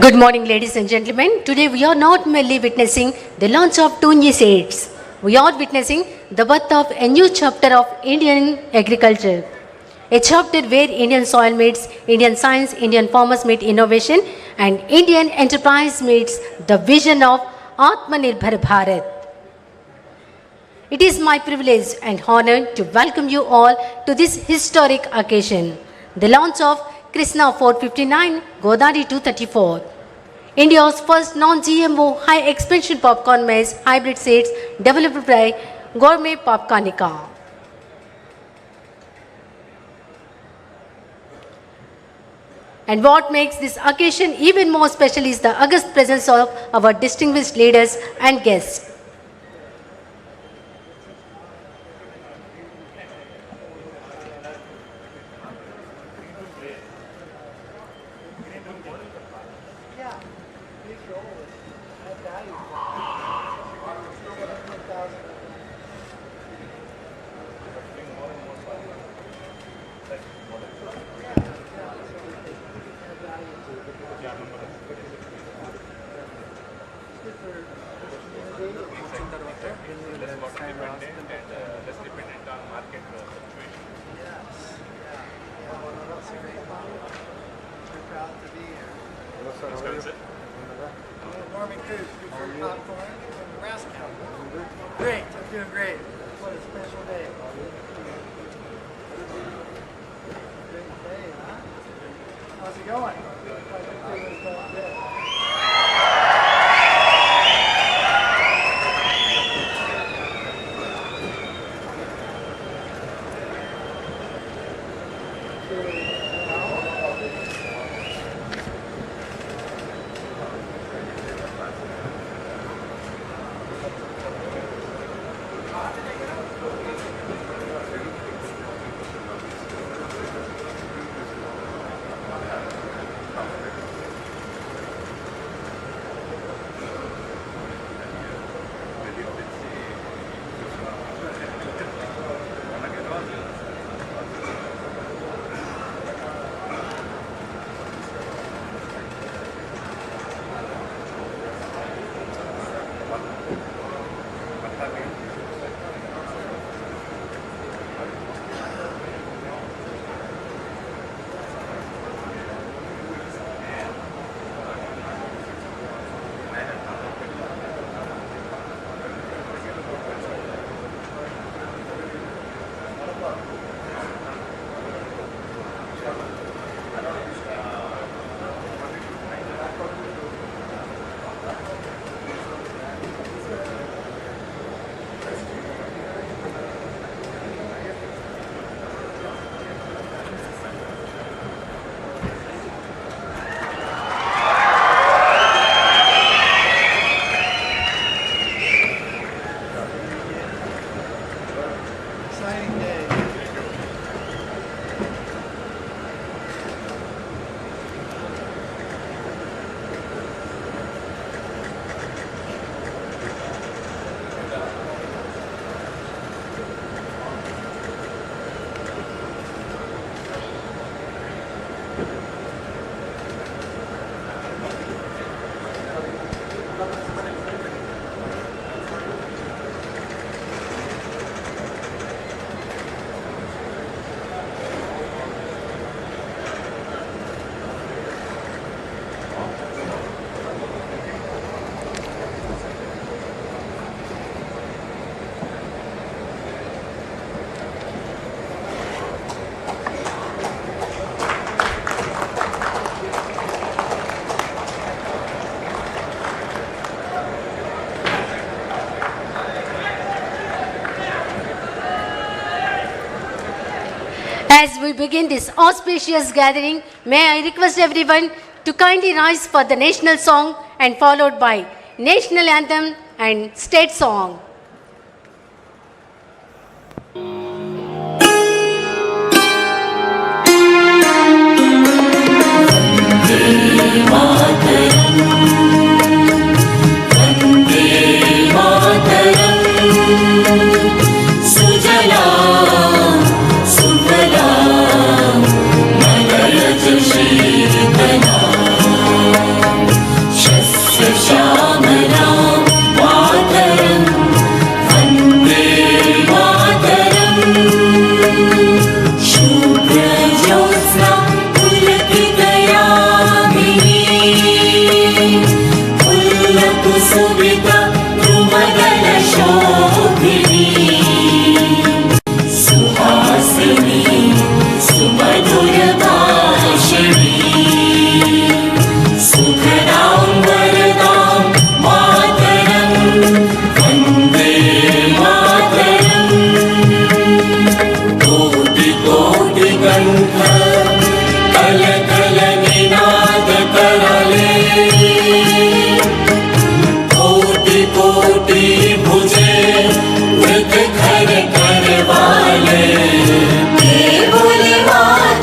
Good morning, ladies and gentlemen. Today we are not merely witnessing the launch of two new states. We are witnessing the birth of a new chapter of Indian agriculture. A chapter where Indian soil meets Indian science, Indian farmers meet innovation, and Indian enterprise meets the vision of Atmanirbhar Bharat. It is my privilege and honor to welcome you all to this historic occasion, the launch of Krishna 459, Godavari 234. India's first non-GMO high-expansion popcorn maize hybrid seeds developed by Gourmet Popcornica. And what makes this occasion even more special is the august presence of our distinguished leaders and guests. Great, I'm doing great. What a special day. Great day, huh? How's it going? As we begin this auspicious gathering, may I request everyone to kindly rise for the national song and followed by national anthem and state song. Shri Vande Mataram कोटि कोटि कण्ठ कल कल निनाद करले कोटि कोटि भुजे वृत खर कर वाले बोले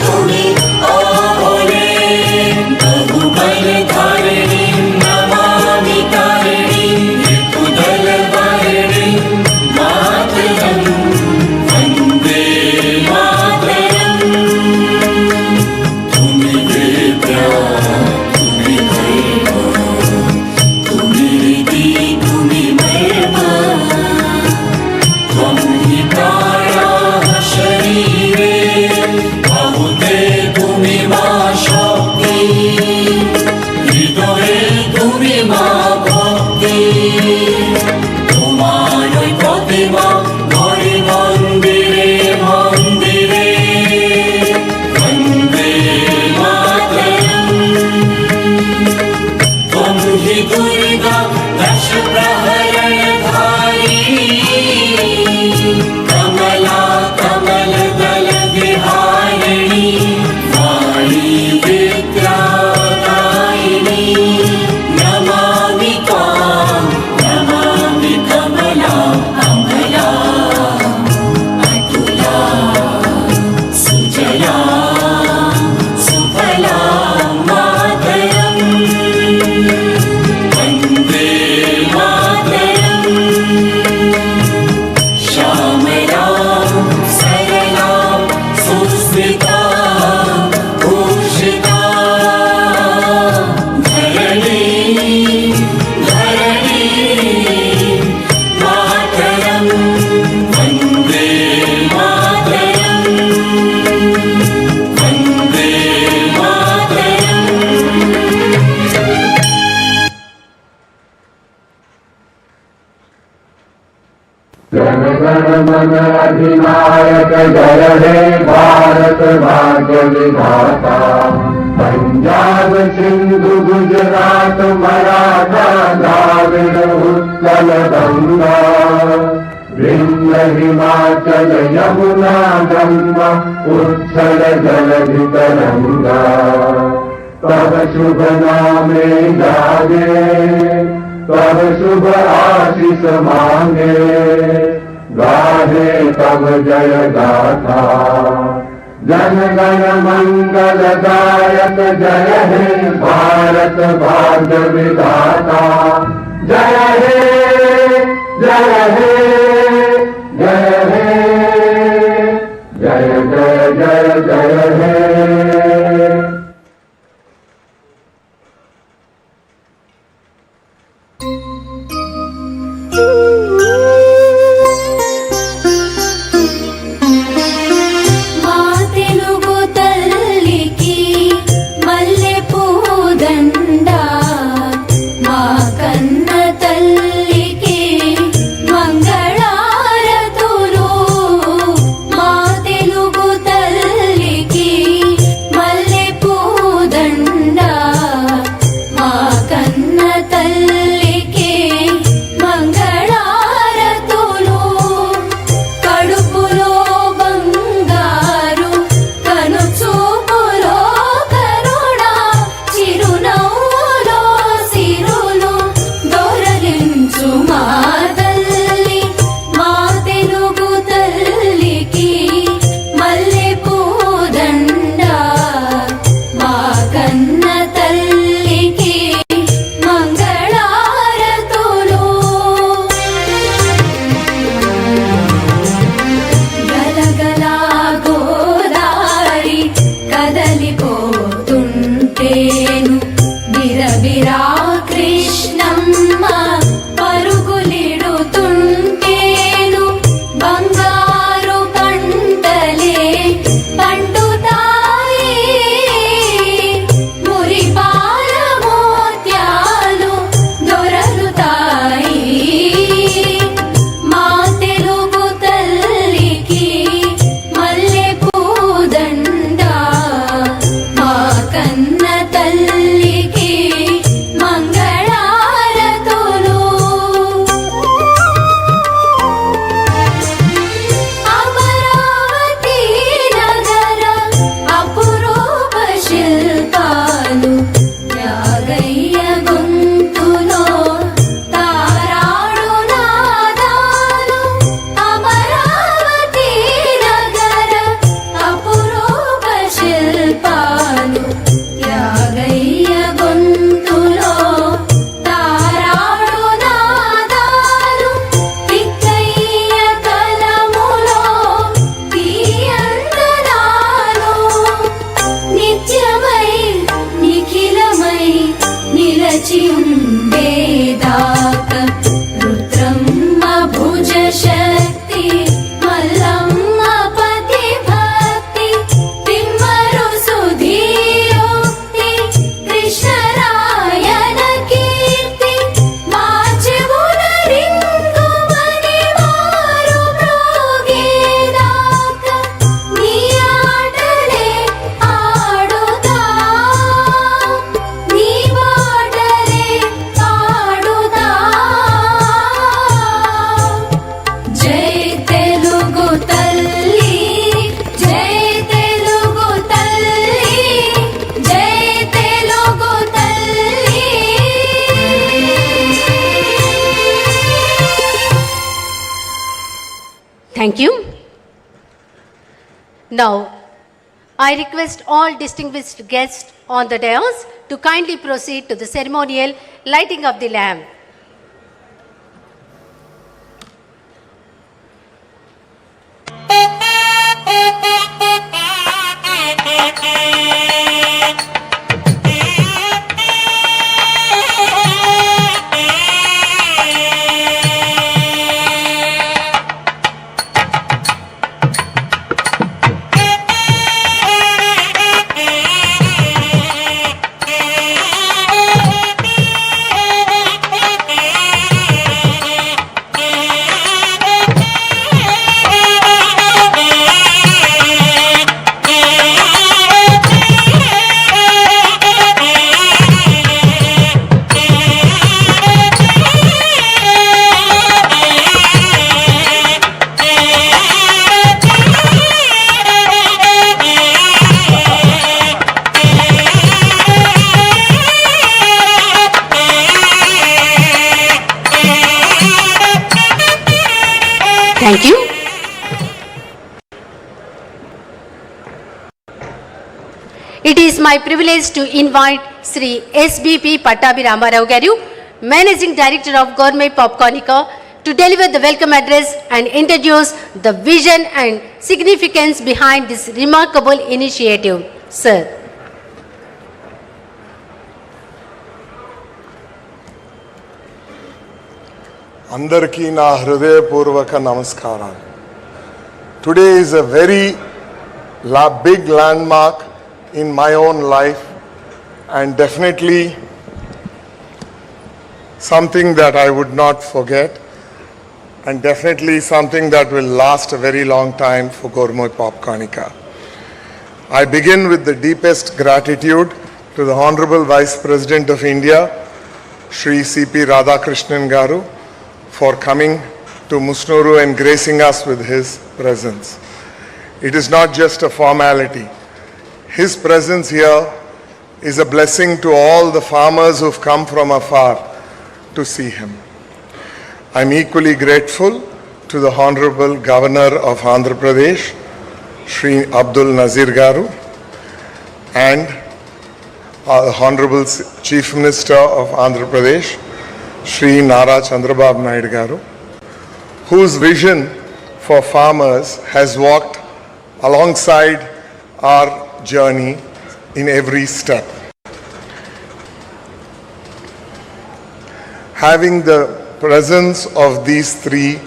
तुम्हें ओ बोले बहुबल धारिणी नमामि तारिणी कुदल वारिणी मातरम् वन्दे मातरम् तुम्हें विद्या तुम्हें धैर्य तुम्हें रिद्धि तुम्हें महिमा त्वं हि प्राणाः शरीरे बहुते तुम्हें मा शक्ति हृदये तुम्हें मा भक्ति তোমারই প্রতিমা গড়ে মন্দিরে মন্দিরে বন্দে মাতরম ত্বং হি দুর্গা দশ প্রহরণ ধারিণী কমলা কমল দল বিহারিণী वाणी विद्यादायिनी नमामि त्वां नमामि कमलाम् अमलाम् अतुलाम् सुजलाम् सुफलाम् मातरम् वन्दे मातरम् श्यामलां सरलां सुस्मितां भूषितां धरणीं मातरं वन्दे मातरं वन्दे मातरम् जन गण मन अधिनायक जय हे भारत भाग्य विधाता पंजाब सिंधु गुजरात मराठा द्राविड़ उत्कल गंगा विंध्य हिमाचल यमुना गंगा उच्छल जलधि तरंगा तब शुभ नामे जागे तब शुभ आशीष मांगे गाहे तब जय गाथा जन गण मंगल दायक जय हे भारत भाग्य विधाता जय हे जय हे जय हे जय जय जय जय हे మా తెలుగు తల్లికి మల్లె పూదండ మా కన్న తల్లికి మంగళారతులు మా తెలుగు తల్లికి మల్లె పూదండ మా కన్న తల్లికి మంగళారతులు Thank you. Now, I request all distinguished guests on the dais to kindly proceed to the ceremonial lighting of the lamp. Thank you. It is my privilege to invite Sri SBP Pattabi Ramarao Garu, Managing Director of Gourmet Popcornica, to deliver the welcome address and introduce the vision and significance behind this remarkable initiative. Sir. అందరికీ నా హృదయపూర్వక నమస్కారాలు. Today is a very big landmark in my own life and definitely something that I would not forget and definitely something that will last a very long time for Gourmet Popcornica. I begin with the deepest gratitude to the Honorable Vice President of India, Shri C.P. Radhakrishnan Garu, for coming to Musnuru and gracing us with his presence. It is not just a formality. His presence here is a blessing to all the farmers who've come from afar to see him. I'm equally grateful to the Honorable Governor of Andhra Pradesh, Shri Abdul Nazeer Garu, and the Honorable Chief Minister of Andhra Pradesh, Shri Chandrababu Naidu Garu, whose vision for farmers has walked alongside our journey in every step. Having the presence of these three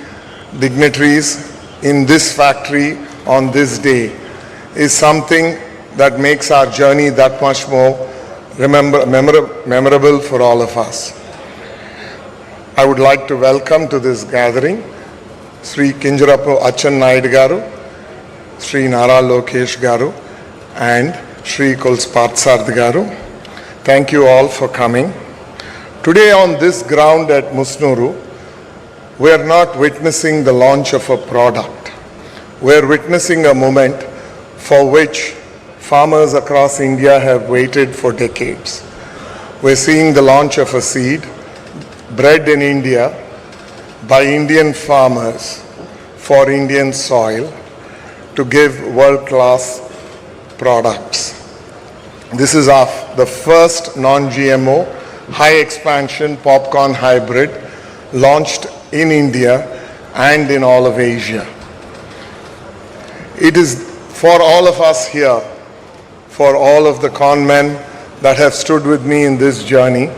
dignitaries in this factory on this day is something that makes our journey that much more memorable for all of us. I would like to welcome to this gathering Sri Kinjarapu Achan Naidu Garu, Sri Nara Lokesh Garu, and Shri Kulspatsarth Garu. Thank you all for coming. Today on this ground at Musnuru, we are not witnessing the launch of a product. We are witnessing a moment for which farmers across India have waited for decades. We are seeing the launch of a seed bred in India by Indian farmers for Indian soil to give world-class products. This is the first non-GMO high-expansion popcorn hybrid launched in India and in all of Asia. It is for all of us here, for all of the con men that have stood with me in this journey,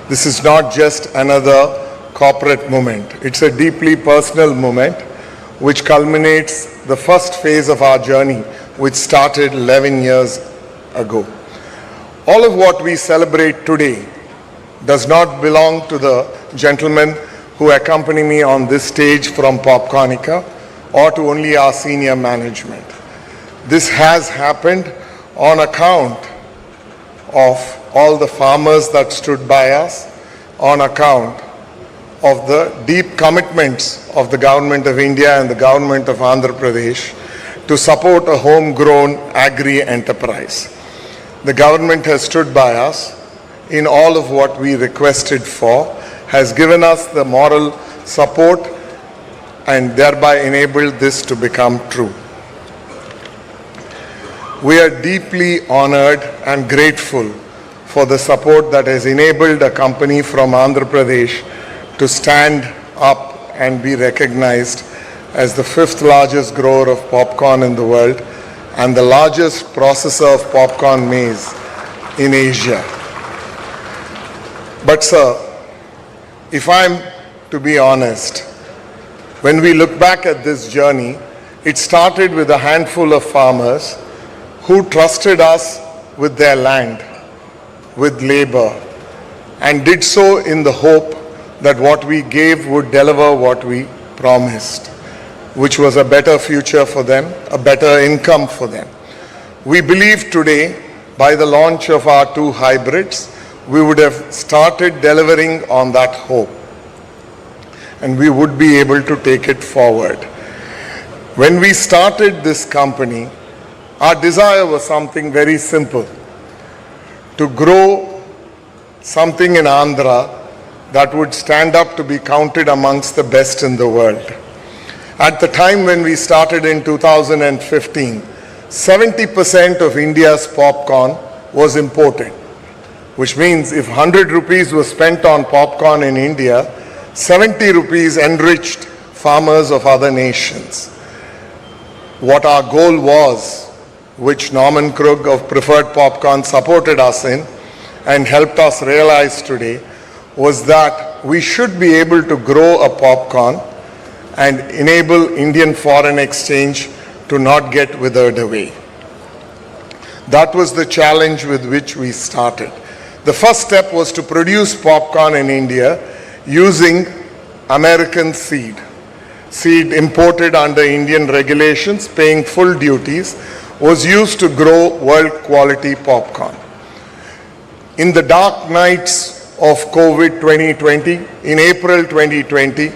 this is not just another corporate moment. It's a deeply personal moment which culminates the first phase of our journey, which started 11 years ago. All of what we celebrate today does not belong to the gentlemen who accompany me on this stage from Popcornica or to only our senior management. This has happened on account of all the farmers that stood by us, on account of the deep commitments of the Government of India and the Government of Andhra Pradesh to support a homegrown agri-enterprise. The government has stood by us in all of what we requested for, has given us the moral support and thereby enabled this to become true. We are deeply honored and grateful for the support that has enabled a company from Andhra Pradesh to stand up and be recognized as the 5th largest grower of popcorn in the world and the largest processor of popcorn maize in Asia. But sir, if I'm to be honest, when we look back at this journey, it started with a handful of farmers who trusted us with their land, with labor, and did so in the hope that what we gave would deliver what we promised, which was a better future for them, a better income for them. We believe today, by the launch of our 2 hybrids, we would have started delivering on that hope, and we would be able to take it forward. When we started this company, our desire was something very simple: to grow something in Andhra that would stand up to be counted amongst the best in the world. At the time when we started in 2015, 70% of India's popcorn was imported, which means if 100 rupees was spent on popcorn in India, 70 rupees enriched farmers of other nations. What our goal was, which Norman Krug of Preferred Popcorn supported us in and helped us realize today, was that we should be able to grow a popcorn and enable Indian foreign exchange to not get withered away. That was the challenge with which we started. The first step was to produce popcorn in India using American seed imported under Indian regulations, paying full duties, was used to grow world quality popcorn. In the dark nights of COVID 2020, in April 2020,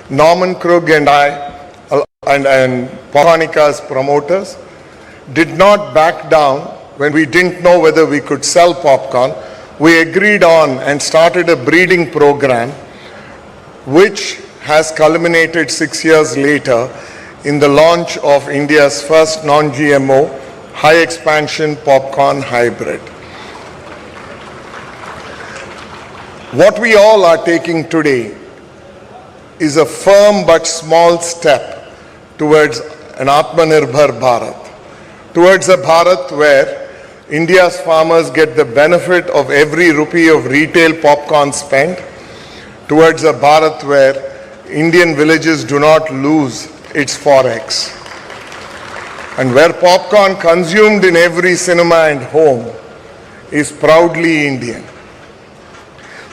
Norman Krug and I and Popcornica's promoters did not back down when we didn't know whether we could sell popcorn. We agreed on and started a breeding program which has culminated 6 years later in the launch of India's first non-GMO high expansion popcorn hybrid. What we all are taking today is a firm but small step towards an Atmanirbhar Bharat, towards a Bharat where India's farmers get the benefit of every rupee of retail popcorn spent, towards a Bharat where Indian villages do not lose its forex, and where popcorn consumed in every cinema and home is proudly Indian.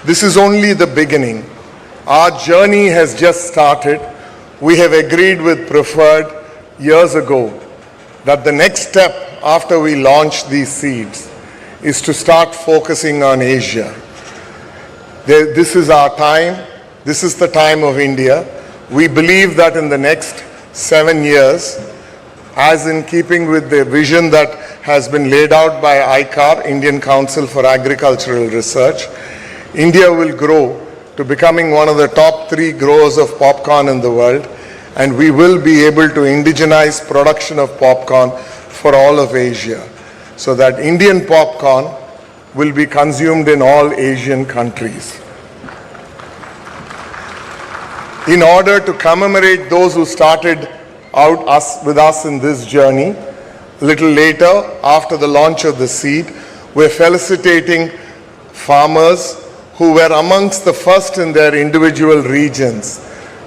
This is only the beginning. Our journey has just started. We have agreed with Preferred years ago that the next step after we launch these seeds is to start focusing on Asia. This is our time. This is the time of India. We believe that in the next 7 years, as in keeping with the vision that has been laid out by ICAR, Indian Council for Agricultural Research, India will grow to becoming one of the top 3 growers of popcorn in the world, and we will be able to indigenize production of popcorn for all of Asia, so that Indian popcorn will be consumed in all Asian countries. In order to commemorate those who started out with us in this journey, a little later, after the launch of the seed, we're felicitating farmers who were amongst the first in their individual regions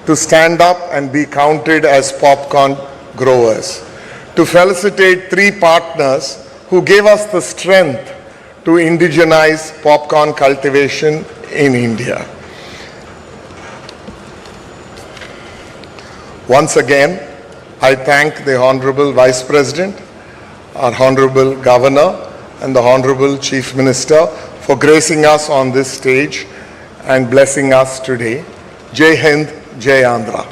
to stand up and be counted as popcorn growers. To felicitate 3 partners who gave us the strength to indigenize popcorn cultivation in India. Once again, I thank the Honorable Vice President, our Honorable Governor, and the Honorable Chief Minister for gracing us on this stage and blessing us today. Jai Hind, Jai Andhra.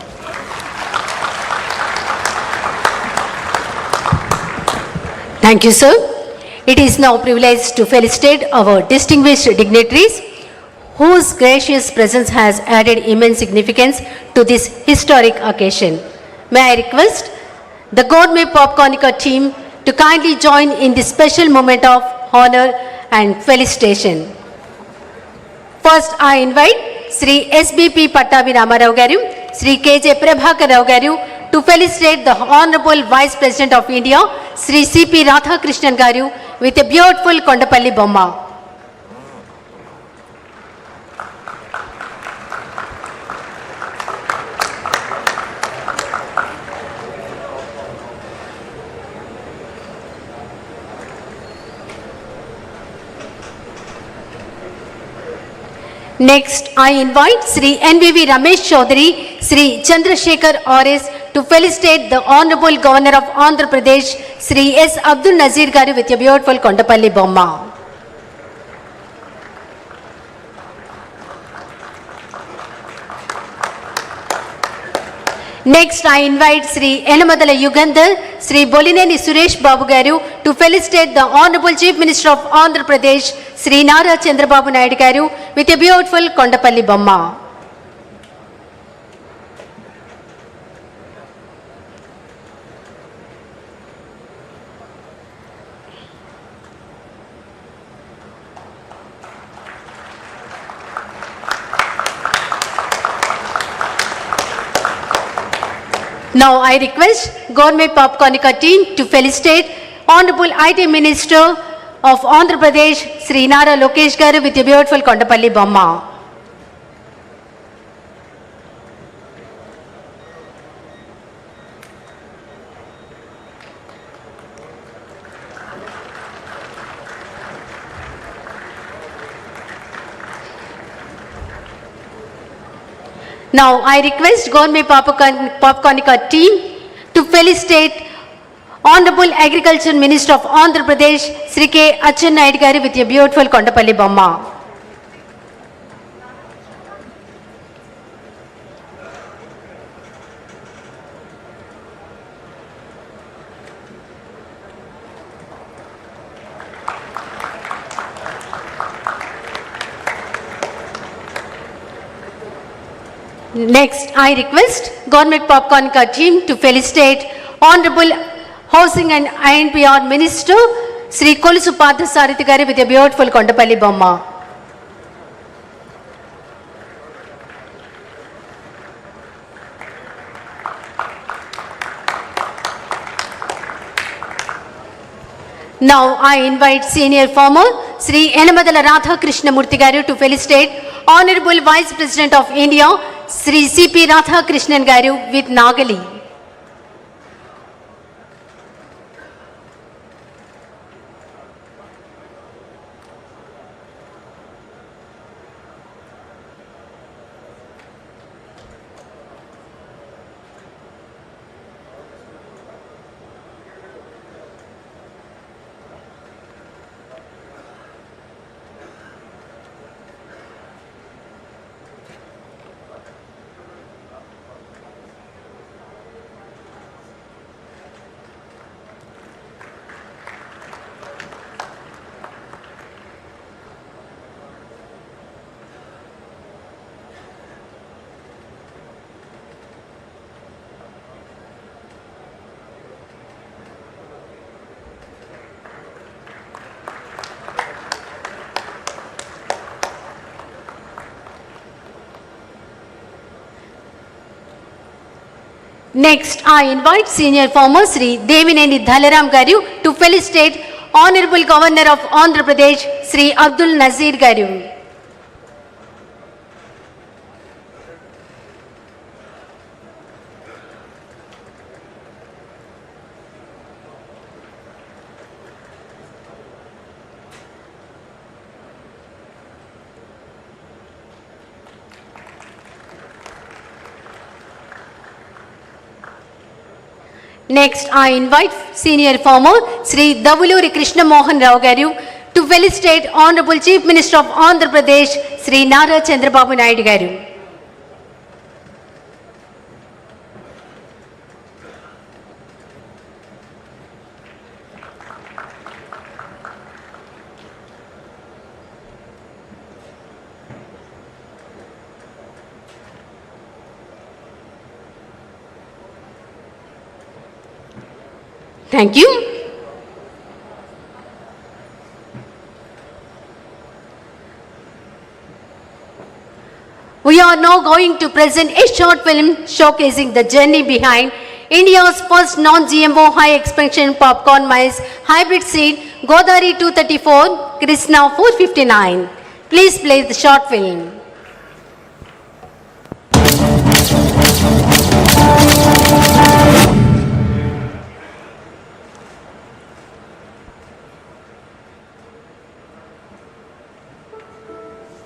Thank you, sir. It is now privileged to felicitate our distinguished dignitaries whose gracious presence has added immense significance to this historic occasion. May I request the Gourmet Popcornica team to kindly join in this special moment of honor and felicitation. First, I invite Sri SBP Pattabi Ramarao Garu, Sri KJ Prabhakar Rao Garu to felicitate the Honorable Vice President of India, Sri CP Radhakrishnan Garu with a beautiful Kondapalli Bomma. Next, I invite Sri NVV Ramesh Chaudhary, Sri Chandrasekhar RS to felicitate the Honorable Governor of Andhra Pradesh, Sri S. Abdul Nazeer Garu with a beautiful Kondapalli Bomma. Next, I invite Sri Enamadala Yugandhar, Sri Bolineni Suresh Babu Garu to felicitate the Honorable Chief Minister of Andhra Pradesh, Sri Nara Chandrababu Naidu Garu with a beautiful Kondapalli Bomma. Now I request Gourmet Popcornica team to felicitate Honorable IT Minister of Andhra Pradesh, Sri Nara Lokesh Garu with a beautiful Kondapalli Bomma. Now I request Gourmet Popcornica team to felicitate Honorable Agriculture Minister of Andhra Pradesh, Sri K. Achennayidu Garu with a beautiful Kondapalli Bomma. Next, I request Gourmet Popcornica team to felicitate Honorable Housing and INPR Minister Sri Kolusu Parthasarathy Garu with a beautiful Kondapalli Bomma. Now I invite Senior Farmer Sri Enamadala Radhakrishnan Garu to felicitate Honorable Vice President of India Sri CP Radhakrishnan Garu with Nagali. Next, I invite Senior Farmer Sri Devineni Dhalaram Garu to felicitate Honorable Governor of Andhra Pradesh Sri Abdul Nazeer Garu. Next, I invite Senior Farmer Sri Davuluri Krishna Mohan Rao Garu to felicitate Honorable Chief Minister of Andhra Pradesh Sri Nara Chandrababu Naidu Garu. Thank you. We are now going to present a short film showcasing the journey behind India's first non-GMO high-expansion popcorn maize hybrid seed, Godari 234, Krishna 459. Please play the short film.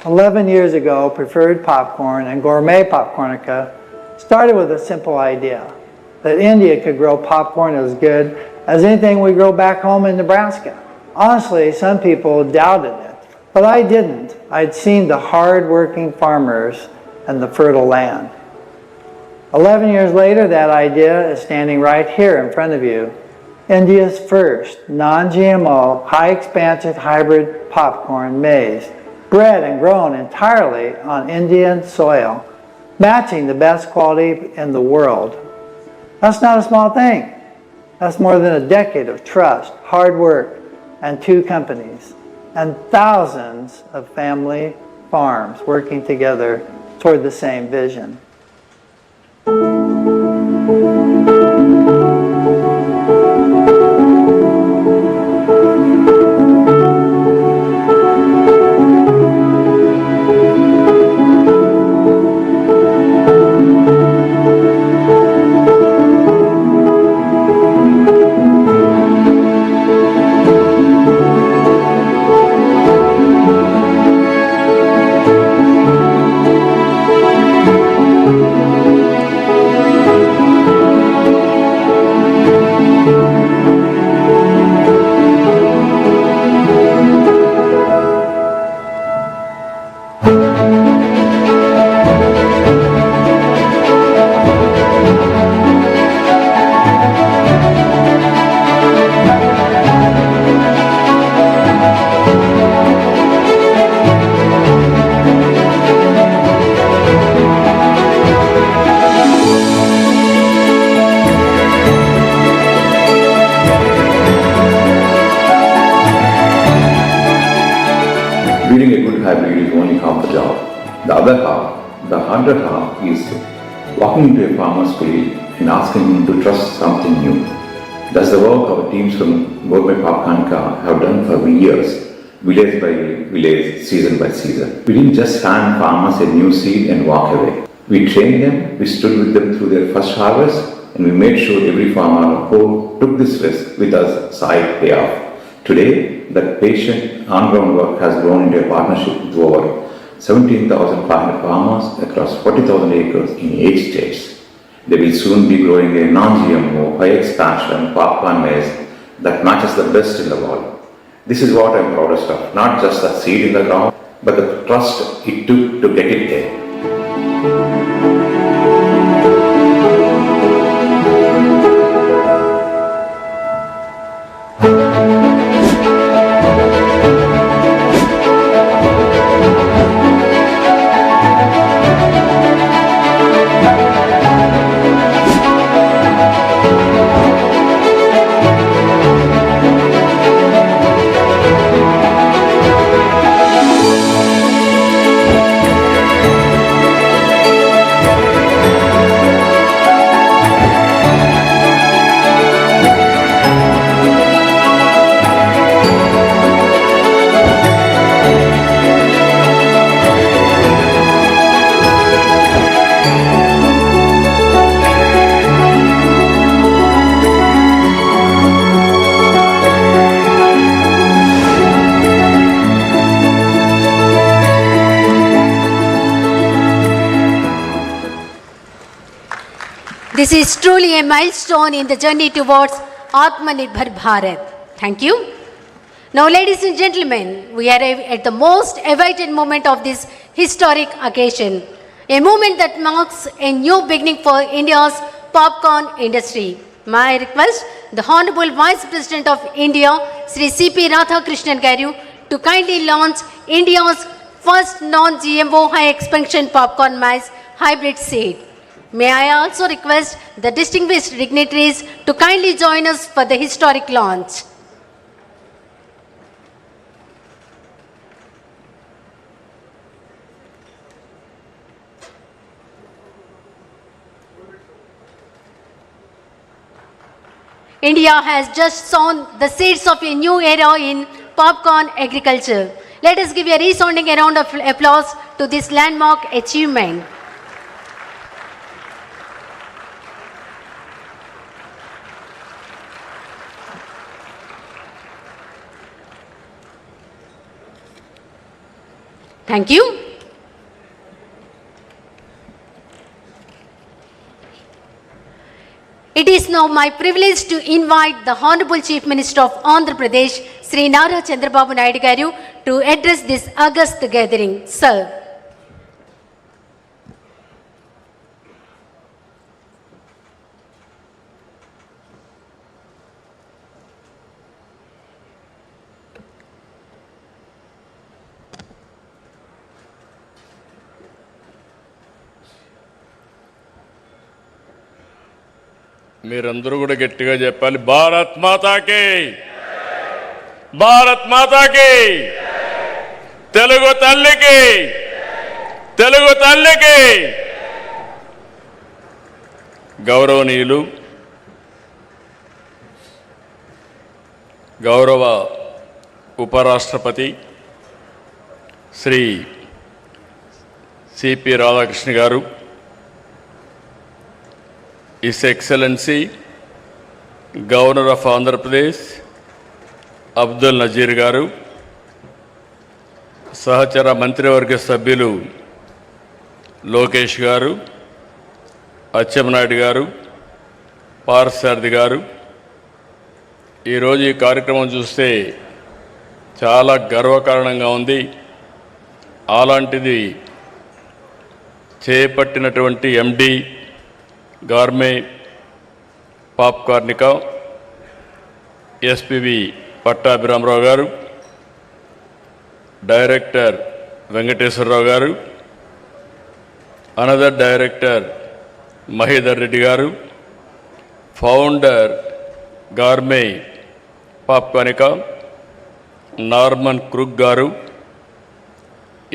"11 years ago, Preferred Popcorn and Gourmet Popcornica started with a simple idea, that India could grow popcorn as good as anything we grow back home in Nebraska. Honestly, some people doubted it, but I didn't. I'd seen the hard-working farmers and the fertile land. 11 years later, that idea is standing right here in front of you. India's first non-GMO, high-expansion hybrid popcorn maize, bred and grown entirely on Indian soil, matching the best quality in the world. That's not a small thing. That's more than a decade of trust, hard work, and 2 companies, and thousands of family farms working together toward the same vision. Breeding a good hybrid is only half the job. The other half, the harder half, is walking into a farmer's field and asking him to trust something new. That's the work our teams from Gourmet Popcornica have done for years, village by village, season by season. We didn't just hand farmers a new seed and walk away. We trained them, we stood with them through their first harvest, and we made sure every farmer who took this risk with us saw it pay off. Today, that patient on-ground work has grown into a partnership with over 17,500 farmers across 40,000 acres in 8 states. They will soon be growing a non-GMO, high-expansion popcorn maize that matches the best in the world. This is what I'm proudest of, not just the seed in the ground, but the trust it took to get it there. This is truly a milestone in the journey towards Atmanirbhar Bharat. Thank you. Now, ladies and gentlemen, we arrive at the most awaited moment of this historic occasion, a moment that marks a new beginning for India's popcorn industry. May I request the Honorable Vice President of India, Sri C.P. Radhakrishnan Garu, to kindly launch India's first non-GMO high-expansion popcorn maize hybrid seed. May I also request the distinguished dignitaries to kindly join us for the historic launch. India has just sown the seeds of a new era in popcorn agriculture. Let us give a resounding round of applause to this landmark achievement. Thank you. It is now my privilege to invite the Honorable Chief Minister of Andhra Pradesh, Sri Nara Chandrababu Naidu Garu, to address this august gathering. Sir. మీరందరూ కూడా గట్టిగా చెప్పాలి, భారత్ మాతాకి, భారత్ మాతాకి, తెలుగు తల్లికి, తెలుగు తల్లికి. గౌరవనీయులు, గౌరవ ఉపరాష్ట్రపతి శ్రీ సిపి రాధాకృష్ణ గారు, His Excellency Governor of Andhra Pradesh Abdul Nazeer గారు, సహచర మంత్రివర్గ సభ్యులు లోకేష్ గారు, అచ్చెన్నాయుడు గారు, పార్సారథి గారు, ఈరోజు ఈ కార్యక్రమం చూస్తే చాలా గర్వకారణంగా ఉంది. అలాంటిది చేపట్టినటువంటి ఎండి గార్మే పాప్కార్నిక ఎస్పివి పట్టాభిరామరావు గారు, డైరెక్టర్ వెంకటేశ్వరరావు గారు, అనదర్ డైరెక్టర్ మహేదర్ రెడ్డి గారు, ఫౌండర్ గార్మే పాప్కార్నిక నార్మన్ క్రుక్ గారు,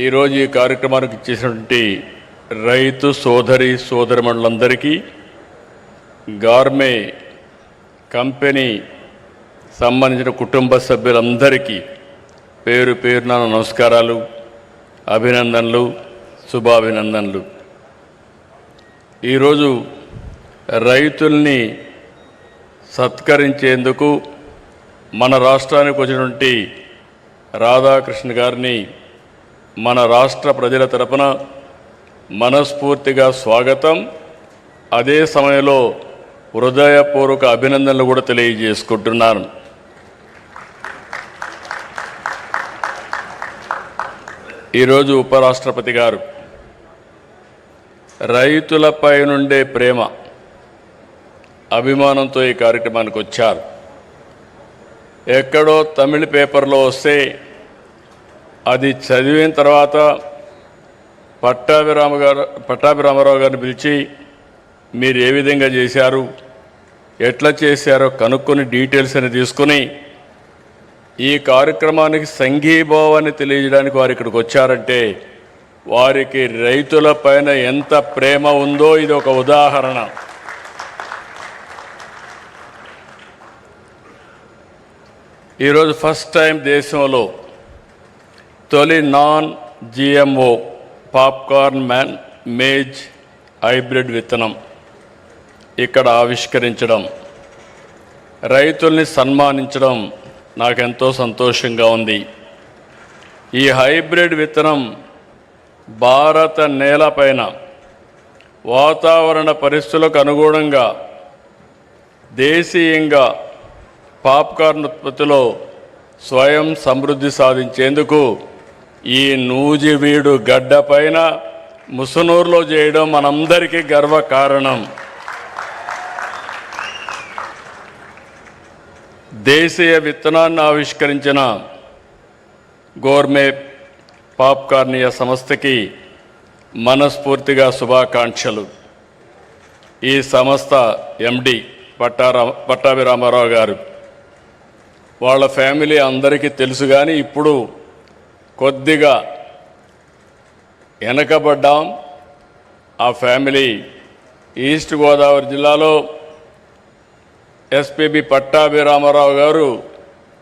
ఈరోజు ఈ కార్యక్రమానికి ఇచ్చేసినటువంటి రైతు సోదరి సోదరిమణులందరికీ, గార్మే కంపెనీ సంబంధించిన కుటుంబ సభ్యులందరికీ పేరు పేరున నమస్కారాలు, అభినందనలు, శుభాభినందనలు. ఈరోజు రైతుల్ని సత్కరించేందుకు మన రాష్ట్రానికి వచ్చినటువంటి రాధాకృష్ణ గారిని మన రాష్ట్ర ప్రజల తరపున మనస్ఫూర్తిగా స్వాగతం, అదే సమయంలో హృదయపూర్వక అభినందనలు కూడా తెలియజేసుకుంటున్నాను. ఈరోజు ఉపరాష్ట్రపతి గారు రైతులపై నుండే ప్రేమ, అభిమానంతో ఈ కార్యక్రమానికి వచ్చారు. ఎక్కడో తమిళ పేపర్లో వస్తే అది చదివిన తర్వాత పట్టాభిరామరావు గారిని పిలిచి మీరు ఏ విధంగా చేశారు, ఎట్లా చేశారో కనుక్కొని డీటెయిల్స్ అని తీసుకుని ఈ కార్యక్రమానికి సంఘీభావాన్ని తెలియజేయడానికి వారు ఇక్కడికి వచ్చారంటే వారికి రైతుల పైన ఎంత ప్రేమ ఉందో ఇది ఒక ఉదాహరణ. ఈరోజు ఫస్ట్ టైం దేశంలో తొలి non GMO popcorn maize hybrid విత్తనం ఇక్కడ ఆవిష్కరించడం, రైతుల్ని సన్మానించడం నాకెంతో సంతోషంగా ఉంది. ఈ హైబ్రిడ్ విత్తనం భారత నేలపైన వాతావరణ పరిస్థితులకు అనుగుణంగా దేశీయంగా పాప్కార్న్ ఉత్పత్తిలో స్వయం సమృద్ధి సాధించేందుకు ఈ నూజివీడు గడ్డ పైన ముసునూరులో చేయడం మనందరికీ గర్వకారణం. దేశీయ విత్తనాన్ని ఆవిష్కరించిన గోర్మే పాప్కార్నియా సంస్థకి మనస్ఫూర్తిగా శుభాకాంక్షలు. ఈ సంస్థ ఎండి పట్టాభి రామారావు గారు. వాళ్ళ ఫ్యామిలీ అందరికీ తెలుసు, కానీ ఇప్పుడు కొద్దిగా వెనకబడ్డాం. ఆ ఫ్యామిలీ ఈస్ట్ గోదావరి జిల్లాలో ఎస్పీబీ పట్టాభి రామారావు గారు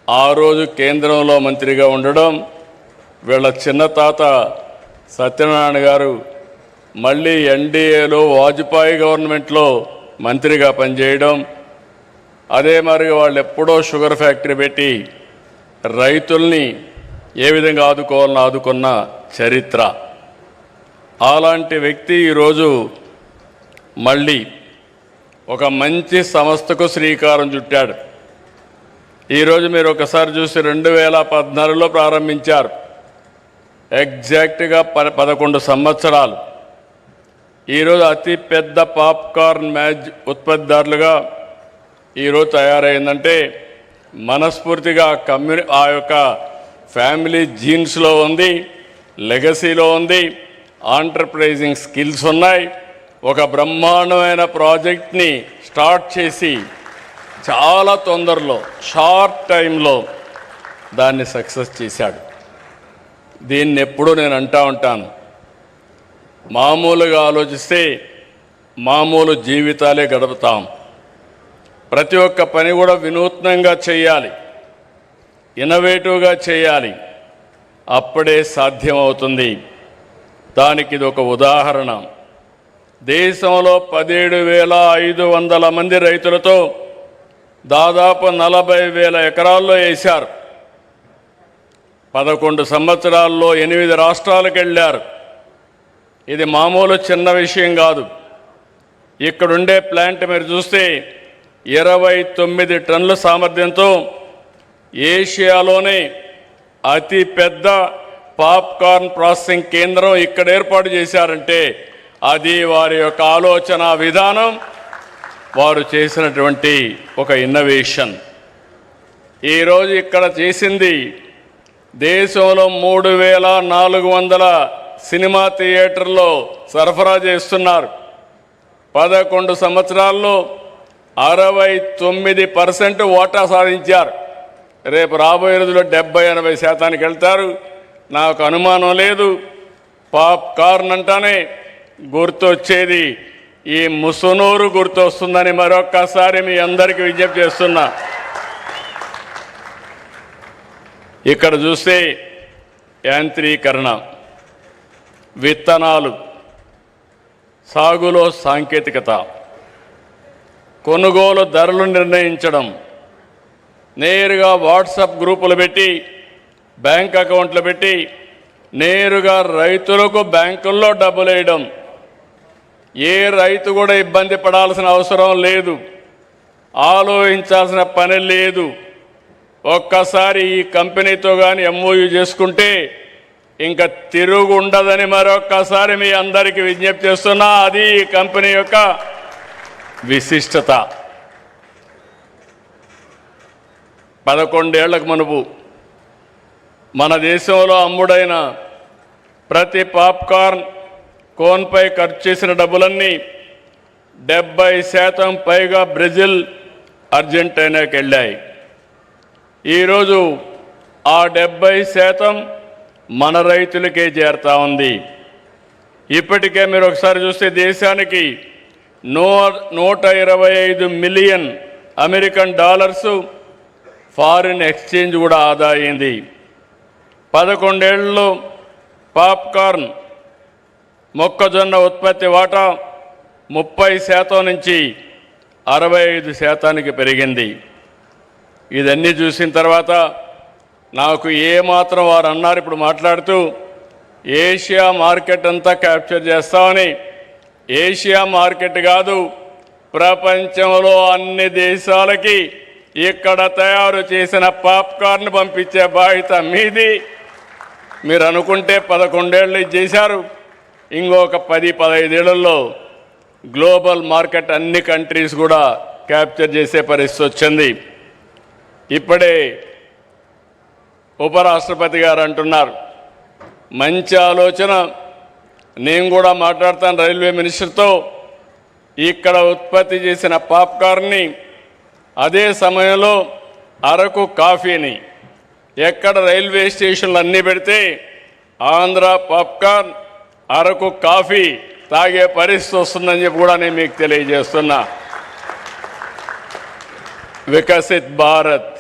ఆ రోజు కేంద్రంలో మంత్రిగా ఉండడం, వీళ్ళ చిన్న తాత సత్యనారాయణ గారు మళ్ళీ ఎన్డీఏలో వాజ్పేయి గవర్నమెంట్లో మంత్రిగా పనిచేయడం, అదే మరి వాళ్ళు ఎప్పుడో షుగర్ ఫ్యాక్టరీ పెట్టి రైతుల్ని ఏ విధంగా ఆదుకోవాలని ఆదుకున్న చరిత్ర. అలాంటి వ్యక్తి ఈరోజు మళ్ళీ ఒక మంచి సంస్థకు శ్రీకారం చుట్టాడు. ఈరోజు మీరు ఒకసారి చూసి 2014లో ప్రారంభించారు. ఎగ్జాక్ట్గా 11 సంవత్సరాలు. ఈరోజు అతి పెద్ద పాప్కార్న్ మ్యాచ్ ఉత్పత్తిదారులుగా ఈరోజు తయారైందంటే మనస్ఫూర్తిగా ఆ యొక్క ఫ్యామిలీ జీన్స్లో ఉంది, లెగసీలో ఉంది, ఆంటర్ప్రైజింగ్ స్కిల్స్ ఉన్నాయి. ఒక బ్రహ్మాండమైన ప్రాజెక్ట్ని స్టార్ట్ చేసి చాలా తొందరలో షార్ట్ టైంలో దాన్ని సక్సెస్ చేశాడు. దీన్ని ఎప్పుడూ నేను అంటూ ఉంటాను, మామూలుగా ఆలోచిస్తే మామూలు జీవితాలే గడుపుతాం. ప్రతి ఒక్క పని కూడా వినూత్నంగా చేయాలి, ఇన్నోవేటివ్గా చేయాలి, అప్పుడే సాధ్యమవుతుంది. దానికి ఇది ఒక ఉదాహరణ. దేశంలో 17,500 మంది రైతులతో దాదాపు 40,000 ఎకరాల్లో వేశారు. 11 సంవత్సరాల్లో 8 రాష్ట్రాలకు వెళ్ళారు. ఇది మామూలు చిన్న విషయం కాదు. ఇక్కడుండే ప్లాంట్ మీరు చూస్తే 29 టన్నుల సామర్థ్యంతో ఏషియాలోనే అతి పెద్ద పాప్కార్న్ ప్రాసెసింగ్ కేంద్రం ఇక్కడ ఏర్పాటు చేశారంటే అది వారి యొక్క ఆలోచన విధానం, వారు చేసినటువంటి ఒక ఇన్నోవేషన్. ఈరోజు ఇక్కడ చేసింది దేశంలో 3,400 సినిమా థియేటర్లో సరఫరా చేస్తున్నారు. 11 సంవత్సరాల్లో 69% వాటా సాధించారు. రేపు రాబోయే రోజుల్లో 70-80% వెళ్తారు. నాకు అనుమానం లేదు. పాప్కార్న్ అంటానే గుర్తొచ్చేది ఈ ముసునూరు గుర్తొస్తుందని మరొక్కసారి మీ అందరికీ విజ్ఞప్తి చేస్తున్నా. ఇక్కడ చూస్తే యాంత్రీకరణ, విత్తనాలు, సాగులో సాంకేతికత, కొనుగోలు ధరలు నిర్ణయించడం, నేరుగా వాట్సాప్ గ్రూపులు పెట్టి, బ్యాంక్ అకౌంట్లు పెట్టి నేరుగా రైతులకు బ్యాంకుల్లో డబ్బులు వేయడం. ఏ రైతు కూడా ఇబ్బంది పడాల్సిన అవసరం లేదు, ఆలోచించాల్సిన పని లేదు. ఒక్కసారి ఈ కంపెనీతో కానీ ఎంఓయూ చేసుకుంటే ఇంకా తిరుగు ఉండదని మరొక్కసారి మీ అందరికీ విజ్ఞప్తి చేస్తున్నా. అది ఈ కంపెనీ యొక్క విశిష్టత. 11 ఏళ్లకు మునుపు మన దేశంలో అమ్ముడైన ప్రతి పాప్కార్న్ కోన్పై ఖర్చు చేసిన డబ్బులన్నీ 70% పైగా బ్రెజిల్, అర్జెంటీనాకి వెళ్ళాయి. ఈరోజు ఆ 70% మన రైతులకే చేరుతా ఉంది. ఇప్పటికే మీరు ఒకసారి చూస్తే దేశానికి 125 million American dollars foreign exchange కూడా ఆదా అయింది. 11 ఏళ్లలో పాప్కార్న్ మొక్కజొన్న ఉత్పత్తి వాటా 30% నుంచి 65%కి పెరిగింది. ఇదన్నీ చూసిన తర్వాత నాకు ఏమాత్రం వారు అన్నారు ఇప్పుడు మాట్లాడుతూ, ఏషియా మార్కెట్ అంతా క్యాప్చర్ చేస్తామని. ఏషియా మార్కెట్ కాదు, ప్రపంచంలో అన్ని దేశాలకి ఇక్కడ తయారు చేసిన పాప్కార్న్ పంపించే బాధ్యత మీది. మీరు అనుకుంటే 11 ఏళ్ళు చేశారు, ఇంకొక 10-15 ఏళ్లలో గ్లోబల్ మార్కెట్ అన్ని కంట్రీస్ కూడా క్యాప్చర్ చేసే పరిస్థితి వచ్చింది. ఇప్పుడే ఉపరాష్ట్రపతి గారు అంటున్నారు, మంచి ఆలోచన. నేను కూడా మాట్లాడతాను రైల్వే మినిస్టర్తో. ఇక్కడ ఉత్పత్తి చేసిన పాప్కార్న్ని అదే సమయంలో అరకు కాఫీని ఎక్కడ రైల్వే స్టేషన్లు అన్నీ పెడితే ఆంధ్ర పాప్కార్న్ అరకు కాఫీ తాగే పరిస్థితి వస్తుందని చెప్పి కూడా నేను మీకు తెలియజేస్తున్నా. వికసిత్ భారత్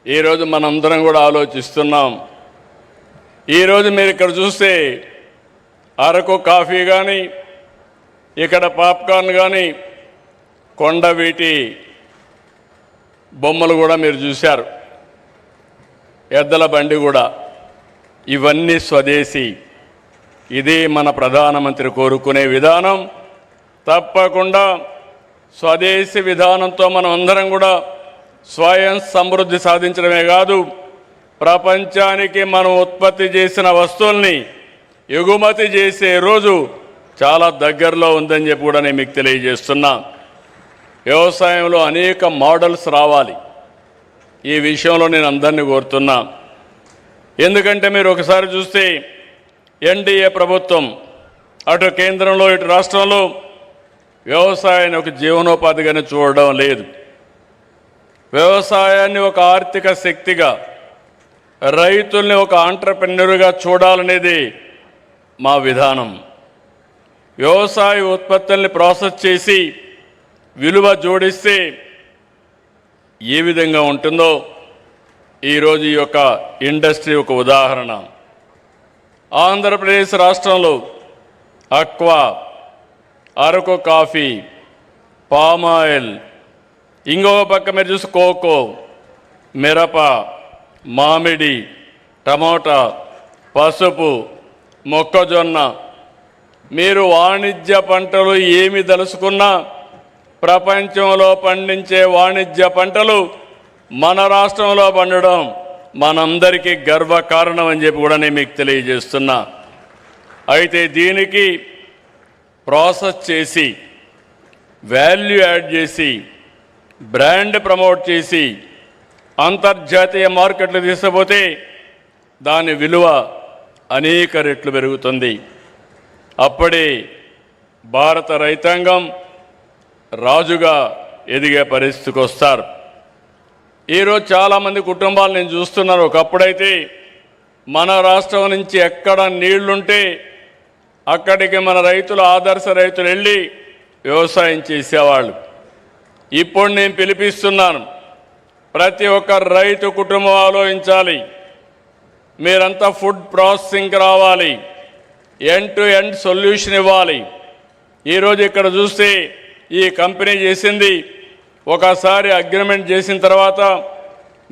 ఈరోజు మనందరం కూడా ఆలోచిస్తున్నాం. ఈరోజు మీరు ఇక్కడ చూస్తే అరకు కాఫీ కానీ ఇక్కడ పాప్కార్న్ కానీ కొండవీటి బొమ్మలు కూడా మీరు చూశారు, ఎద్దల బండి కూడా, ఇవన్నీ స్వదేశీ. ఇది మన ప్రధానమంత్రి కోరుకునే విధానం. తప్పకుండా స్వదేశీ విధానంతో మనం అందరం కూడా స్వయం సమృద్ధి సాధించడమే కాదు, ప్రపంచానికి మనం ఉత్పత్తి చేసిన వస్తువుల్ని ఎగుమతి చేసే రోజు చాలా దగ్గరలో ఉందని చెప్పి కూడా నేను మీకు తెలియజేస్తున్నా. వ్యవసాయంలో అనేక మోడల్స్ రావాలి. ఈ విషయంలో నేను అందరినీ కోరుతున్నా. ఎందుకంటే మీరు ఒకసారి చూస్తే ఎన్డీఏ ప్రభుత్వం అటు కేంద్రంలో ఇటు రాష్ట్రంలో వ్యవసాయాన్ని ఒక జీవనోపాధిగానే చూడడం లేదు. వ్యవసాయాన్ని ఒక ఆర్థిక శక్తిగా, రైతుల్ని ఒక ఆంట్రప్రెన్యూర్గా చూడాలనేది మా విధానం. వ్యవసాయ ఉత్పత్తుల్ని ప్రాసెస్ చేసి విలువ జోడిస్తే ఏ విధంగా ఉంటుందో ఈరోజు ఈ యొక్క ఇండస్ట్రీ ఒక ఉదాహరణ. ఆంధ్రప్రదేశ్ రాష్ట్రంలో అక్వా, అరకు కాఫీ, పామాయిల్, ఇంకొక పక్క మీరు చూసి కోకో, మిరప, మామిడి, టమోటా, పసుపు, మొక్కజొన్న, మీరు వాణిజ్య పంటలు ఏమి దలుచుకున్నా ప్రపంచంలో పండించే వాణిజ్య పంటలు మన రాష్ట్రంలో పండడం మనందరికీ గర్వకారణం అని చెప్పి కూడా నేను మీకు తెలియజేస్తున్నా. అయితే దీనికి ప్రాసెస్ చేసి, వాల్యూ యాడ్ చేసి, బ్రాండ్ ప్రమోట్ చేసి అంతర్జాతీయ మార్కెట్లు తీసుకుపోతే దాని విలువ అనేక రెట్లు పెరుగుతుంది. అప్పుడే భారత రైతాంగం రాజుగా ఎదిగే పరిస్థితికి వస్తారు. ఈరోజు చాలామంది కుటుంబాలు నేను చూస్తున్నాను. ఒకప్పుడైతే మన రాష్ట్రం నుంచి ఎక్కడ నీళ్లుంటే అక్కడికి మన రైతులు, ఆదర్శ రైతులు వెళ్ళి వ్యవసాయం చేసేవాళ్ళు. ఇప్పుడు నేను పిలిపిస్తున్నాను, ప్రతి ఒక్క రైతు కుటుంబం ఆలోచించాలి. మీరంతా ఫుడ్ ప్రాసెసింగ్కి రావాలి, ఎండ్ టు ఎండ్ సొల్యూషన్ ఇవ్వాలి. ఈరోజు ఇక్కడ చూస్తే ఈ కంపెనీ చేసింది, ఒకసారి అగ్రిమెంట్ చేసిన తర్వాత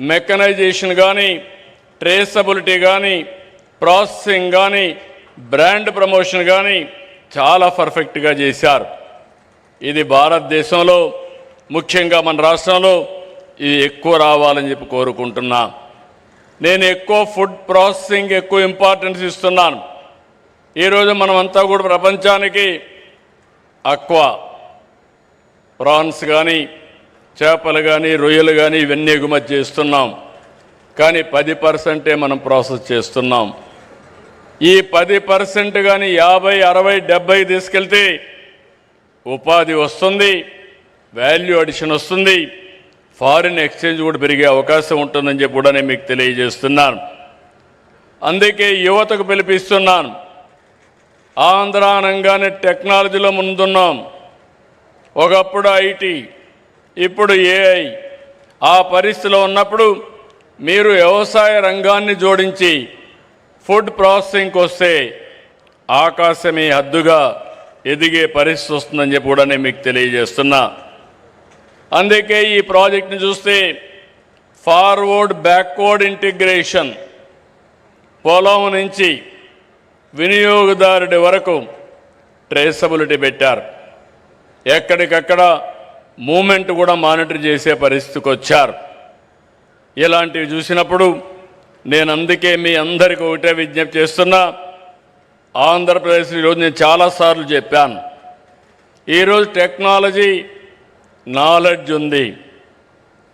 మెకనైజేషన్ కానీ, ట్రేసబిలిటీ కానీ, ప్రాసెసింగ్ కానీ, బ్రాండ్ ప్రమోషన్ కానీ చాలా పర్ఫెక్ట్గా చేశారు. ఇది భారతదేశంలో ముఖ్యంగా మన రాష్ట్రంలో ఇది ఎక్కువ రావాలని చెప్పి కోరుకుంటున్నా. నేను ఎక్కువ ఫుడ్ ప్రాసెసింగ్ ఎక్కువ ఇంపార్టెన్స్ ఇస్తున్నాను. ఈరోజు మనమంతా కూడా ప్రపంచానికి అక్వా, ప్రాన్స్ కానీ, చేపలు కానీ, రొయ్యలు కానీ ఇవన్నీ ఎగుమతి చేస్తున్నాం. కానీ 10% మనం ప్రాసెస్ చేస్తున్నాం. ఈ 10% కానీ 50, 60, 70 తీసుకెళ్తే ఉపాధి వస్తుంది, వాల్యూ అడిషన్ వస్తుంది, ఫారిన్ ఎక్స్చేంజ్ కూడా పెరిగే అవకాశం ఉంటుందని చెప్పి కూడా నేను మీకు తెలియజేస్తున్నాను. అందుకే యువతకు పిలిపిస్తున్నాను. ఆంధ్ర అనగానే టెక్నాలజీలో ముందున్నాం. ఒకప్పుడు ఐటీ, ఇప్పుడు ఏఐ. ఆ పరిస్థితిలో ఉన్నప్పుడు మీరు వ్యవసాయ రంగాన్ని జోడించి ఫుడ్ ప్రాసెసింగ్కి వస్తే ఆకాశమే హద్దుగా ఎదిగే పరిస్థితి వస్తుందని చెప్పి కూడా నేను మీకు తెలియజేస్తున్నా. అందుకే ఈ ప్రాజెక్ట్ని చూస్తే ఫార్వర్డ్ బ్యాక్వర్డ్ ఇంటిగ్రేషన్, పొలం నుంచి వినియోగదారుడి వరకు ట్రేసబిలిటీ పెట్టారు. ఎక్కడికక్కడ మూమెంట్ కూడా మానిటర్ చేసే పరిస్థితికి వచ్చారు. ఇలాంటివి చూసినప్పుడు నేను అందుకే మీ అందరికీ ఒకటే విజ్ఞప్తి చేస్తున్నా. ఆంధ్రప్రదేశ్ ఈరోజు నేను చాలాసార్లు చెప్పాను, ఈరోజు టెక్నాలజీ, నాలెడ్జ్ ఉంది,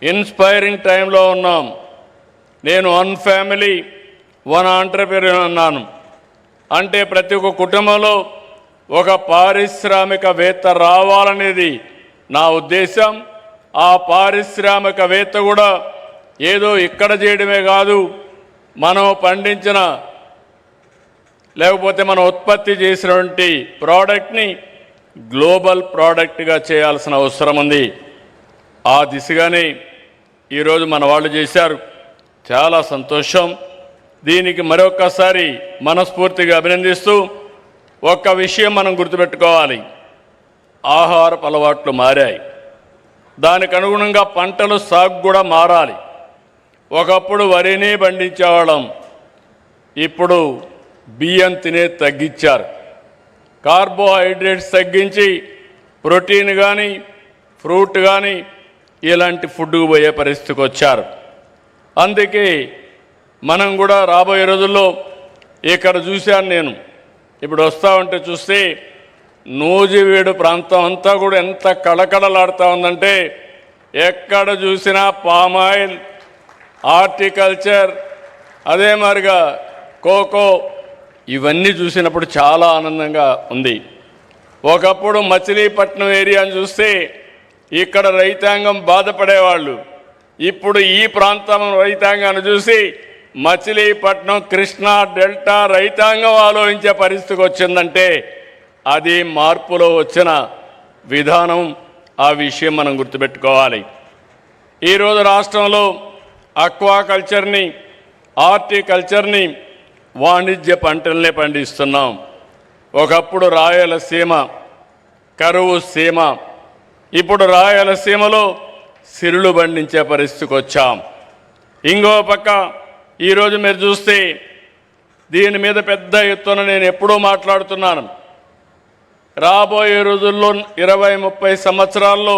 ఇన్స్పైరింగ్ టైంలో ఉన్నాం. నేను 1 ఫ్యామిలీ 1 ఆంటర్‌ప్రెన్యూర్ అన్నాను. అంటే ప్రతి ఒక్క కుటుంబంలో ఒక పారిశ్రామికవేత్త రావాలనేది నా ఉద్దేశం. ఆ పారిశ్రామికవేత్త కూడా ఏదో ఇక్కడ చేయడమే కాదు, మనం పండించిన లేకపోతే మనం ఉత్పత్తి చేసినటువంటి ప్రోడక్ట్ని గ్లోబల్ ప్రోడక్ట్గా చేయాల్సిన అవసరం ఉంది. ఆ దిశగానే ఈరోజు మన వాళ్ళు చేశారు. చాలా సంతోషం. దీనికి మరొక్కసారి మనస్ఫూర్తిగా అభినందిస్తూ ఒక్క విషయం మనం గుర్తుపెట్టుకోవాలి. ఆహారపు అలవాట్లు మారాయి. దానికి అనుగుణంగా పంటల సాగు కూడా మారాలి. ఒకప్పుడు వరిని పండించేవాళ్ళం, ఇప్పుడు బియ్యం తినే తగ్గించారు. కార్బోహైడ్రేట్స్ తగ్గించి ప్రోటీన్ కానీ ఫ్రూట్ కానీ ఇలాంటి ఫుడ్కు పోయే పరిస్థితికి వచ్చారు. అందుకే మనం కూడా రాబోయే రోజుల్లో ఇక్కడ చూశాను నేను, ఇప్పుడు వస్తూ ఉంటే చూస్తే నూజివీడు ప్రాంతం అంతా కూడా ఎంత కళకళలాడుతూ ఉందంటే ఎక్కడ చూసినా పామాయిల్, హార్టికల్చర్, అదే మాదిరిగా కోకో, ఇవన్నీ చూసినప్పుడు చాలా ఆనందంగా ఉంది. ఒకప్పుడు మచిలీపట్నం ఏరియాని చూస్తే ఇక్కడ రైతాంగం బాధపడేవాళ్ళు. ఇప్పుడు ఈ ప్రాంతం రైతాంగాన్ని చూసి మచిలీపట్నం కృష్ణా డెల్టా రైతాంగం ఆలోచించే పరిస్థితికి వచ్చిందంటే అది మార్పులో వచ్చిన విధానం. ఆ విషయం మనం గుర్తుపెట్టుకోవాలి. ఈరోజు రాష్ట్రంలో అక్వాకల్చర్ని, హార్టికల్చర్ని, వాణిజ్య పంటలనే పండిస్తున్నాం. ఒకప్పుడు రాయలసీమ కరువు సీమ, ఇప్పుడు రాయలసీమలో సిరులు పండించే పరిస్థితికి వచ్చాం. ఇంకో పక్క ఈరోజు మీరు చూస్తే దీని మీద పెద్ద ఎత్తున నేను ఎప్పుడూ మాట్లాడుతున్నాను. రాబోయే రోజుల్లో 20-30 సంవత్సరాల్లో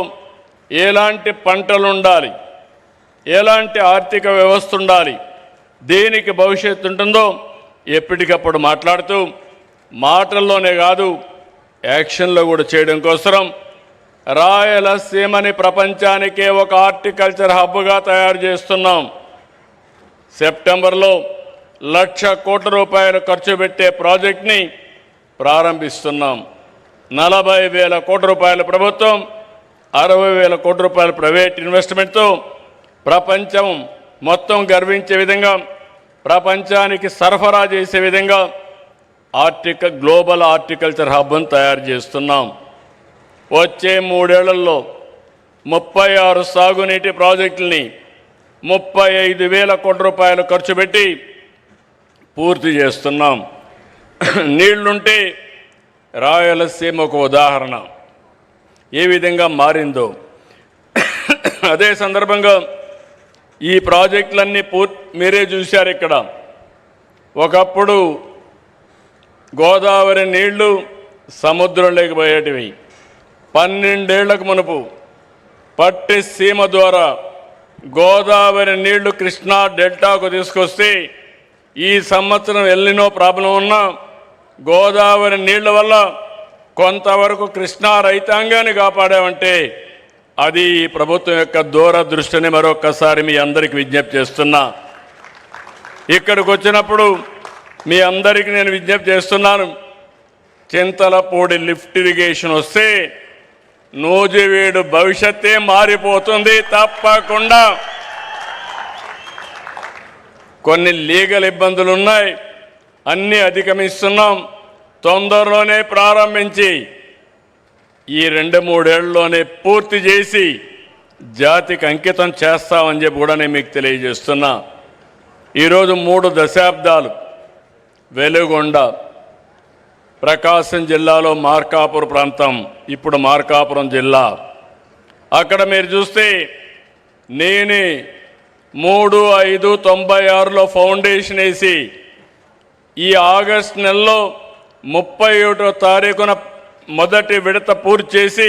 ఎలాంటి పంటలు ఉండాలి, ఎలాంటి ఆర్థిక వ్యవస్థ ఉండాలి, దేనికి భవిష్యత్తు ఉంటుందో ఎప్పటికప్పుడు మాట్లాడుతూ మాటల్లోనే కాదు యాక్షన్లో కూడా చేయడం కోసం రాయలసీమని ప్రపంచానికే ఒక హార్టికల్చర్ హబ్గా తయారు చేస్తున్నాం. సెప్టెంబర్లో 1,00,000 కోట్ల రూపాయలు ఖర్చు పెట్టే ప్రాజెక్ట్ని ప్రారంభిస్తున్నాం. 40,000 కోట్ల రూపాయల ప్రభుత్వం, 60,000 కోట్ల రూపాయల ప్రైవేట్ ఇన్వెస్ట్మెంట్తో ప్రపంచం మొత్తం గర్వించే విధంగా, ప్రపంచానికి సరఫరా చేసే విధంగా గ్లోబల్ హార్టికల్చర్ హబ్ను తయారు చేస్తున్నాం. వచ్చే 3 ఏళ్లలో 36 సాగునీటి ప్రాజెక్టుల్ని 35,000 కోట్ల రూపాయలు ఖర్చు పెట్టి పూర్తి చేస్తున్నాం. నీళ్లుంటే రాయలసీమ ఒక ఉదాహరణ ఏ విధంగా మారిందో. అదే సందర్భంగా ఈ ప్రాజెక్టులన్నీ మీరే చూశారు. ఇక్కడ ఒకప్పుడు గోదావరి నీళ్లు సముద్రంలోకి పోయేటివి. 12 ఏళ్లకు మునుపు పట్టి సీమ ద్వారా గోదావరి నీళ్లు కృష్ణా డెల్టాకు తీసుకొస్తే ఈ సంవత్సరం ఎల్నినో ప్రాబ్లం ఉన్నా గోదావరి నీళ్ల వల్ల కొంతవరకు కృష్ణా రైతాంగాన్ని కాపాడామంటే అది ఈ ప్రభుత్వం యొక్క దూరదృష్టిని మరొక్కసారి మీ అందరికీ విజ్ఞప్తి చేస్తున్నా. ఇక్కడికి వచ్చినప్పుడు మీ అందరికీ నేను విజ్ఞప్తి చేస్తున్నాను, చింతలపూడి లిఫ్ట్ ఇరిగేషన్ వస్తే నూజివీడు భవిష్యత్తే మారిపోతుంది. తప్పకుండా కొన్ని లీగల్ ఇబ్బందులు ఉన్నాయి, అన్నీ అధిగమిస్తున్నాం. తొందరలోనే ప్రారంభించి ఈ 2-3 ఏళ్లలోనే పూర్తి చేసి జాతికి అంకితం చేస్తామని చెప్పి కూడా నేను మీకు తెలియజేస్తున్నా. ఈరోజు 3 దశాబ్దాలు వెలుగొండ, ప్రకాశం జిల్లాలో మార్కాపురం ప్రాంతం, ఇప్పుడు మార్కాపురం జిల్లా. అక్కడ మీరు చూస్తే నేనే 3/5/96లో ఫౌండేషన్ వేసి ఈ ఆగస్టు నెలలో 31వ తారీఖున మొదటి విడత పూర్తి చేసి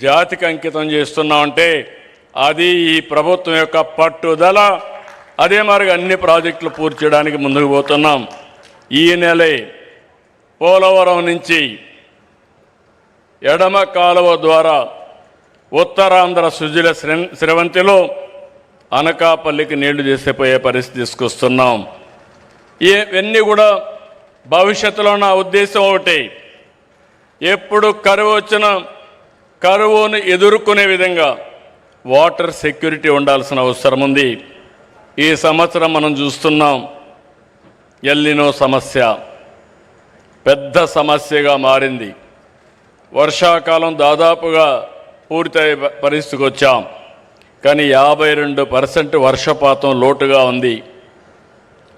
జాతికి అంకితం చేస్తున్నామంటే అది ఈ ప్రభుత్వం యొక్క పట్టుదల. అదే మరి అన్ని ప్రాజెక్టులు పూర్తి చేయడానికి ముందుకు పోతున్నాం. ఈ నెలే పోలవరం నుంచి ఎడమ కాలువ ద్వారా ఉత్తరాంధ్ర సుజల స్రవంతిలో అనకాపల్లికి నీళ్లు చేసిపోయే పరిస్థితి తీసుకొస్తున్నాం. ఇవన్నీ కూడా భవిష్యత్తులో నా ఉద్దేశం ఒకటి, ఎప్పుడు కరువు వచ్చినా కరువును ఎదుర్కొనే విధంగా వాటర్ సెక్యూరిటీ ఉండాల్సిన అవసరం ఉంది. ఈ సంవత్సరం మనం చూస్తున్నాం ఎల్నినో సమస్య పెద్ద సమస్యగా మారింది. వర్షాకాలం దాదాపుగా పూర్తయ్యే పరిస్థితికి వచ్చాం. కానీ 52% వర్షపాతం లోటుగా ఉంది.